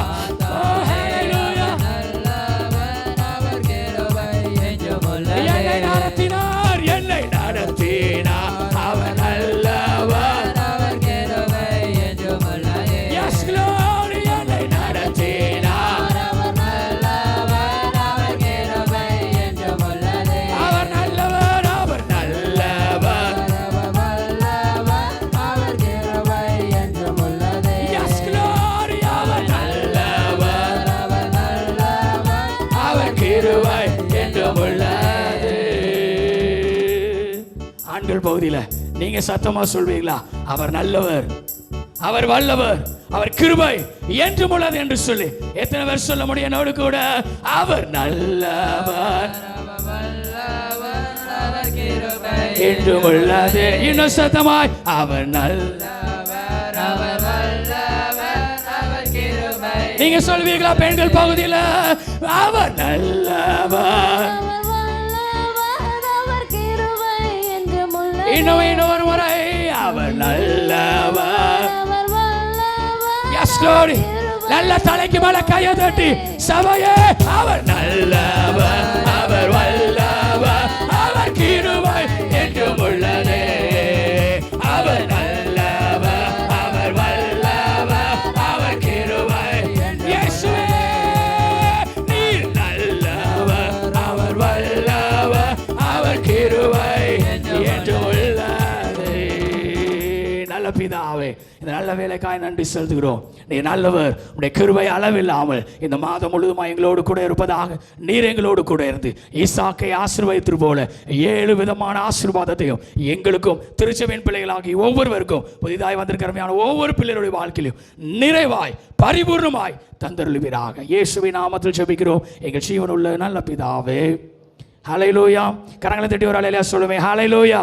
அவர் கிருபை என்றும் உள்ளதே. என்னை நடத்தினார், என்னை நடத்தினார். அவர் நல்லவர், அவர் கிருபை என்றும் உள்ளதே. Yes, glory. என்னை நடத்தினார். அவர் நல்லவர், அவர் கிருபை என்றும் உள்ளதே. அவர் நல்லவர், அவர் நல்லவர். அவர் வல்லவர், அவர் கிருபை என்றும் உள்ளதே. Yes, glory. அவர் நல்லவர், அவர் நல்லவர், அவர் கிருபை என்றும் உள்ளது. ஆண்கள் பகுதியில் நீங்க சத்தமா சொல்வீங்களா? அவர் நல்லவர், அவர் வல்லவர், அவர் கிருபை என்றும் உள்ளது என்று சொல்லி எத்தனை பேர் சொல்ல முடியும் என்னோடு கூட? அவர் நல்லவர் அவர் கிருபை என்றும் உள்ளது. இன்னும் சத்தமாய் அவர் நல்லவர். அவர் வல்லவர், அவர் கிருபை நீங்க சொல்வீங்களா? பெண்கள் பகுதியில் அவர் நல்லவர். அவர் வல்லவர், அவர் கிருபை என்றும் உள்ளதே. இன்னும் ஒரு முறை அவர் நல்லவர். அவர் வல்லவர், Yes, glory. நல்ல தலைக்கு மேல கையை தட்டி சபையே அவர் நல்லவர், அவர் வல்லவர், அவர் கிருபை என்றும் உள்ளதே. அவர் நல்லவர், அவர் வல்லவர், அவர் கிருபை. இயேசுவே நீர் நல்லவர், அவர் வல்லவர், அவர் கிருபை என்றும் உள்ளதே. நல்ல பிதாவே, இந்த நல்ல வேலைக்காய் நன்றி செலுத்துகிறோம். நீ நல்லவர், உடைய கிருபை அளவில்லாமல் இந்த மாதம் முழுவதும் எங்களோடு கூட இருப்பதாக நீர் எங்களோடு கூட இருந்து ஈசாக்கை ஆசீர்வதித்தது போல 7 விதமான ஆசீர்வாதத்தையும் எங்களுக்கும் திருச்சபையின் பிள்ளைகளாகி ஒவ்வொருவருக்கும் புதிதாய் வந்திருக்கிறமையான ஒவ்வொரு பிள்ளைகளுடைய வாழ்க்கையிலும் நிறைவாய் பரிபூர்ணமாய் தந்தருளுவீராக. இயேசுவின் நாமத்தில் ஜெபிக்கிறோம் எங்கள் ஜீவனுள்ள நல்ல பிதாவே. ஹல்லேலூயா. கரங்களை தட்டி ஒரு ஹல்லேலூயா சொல்லுமே. ஹல்லேலூயா.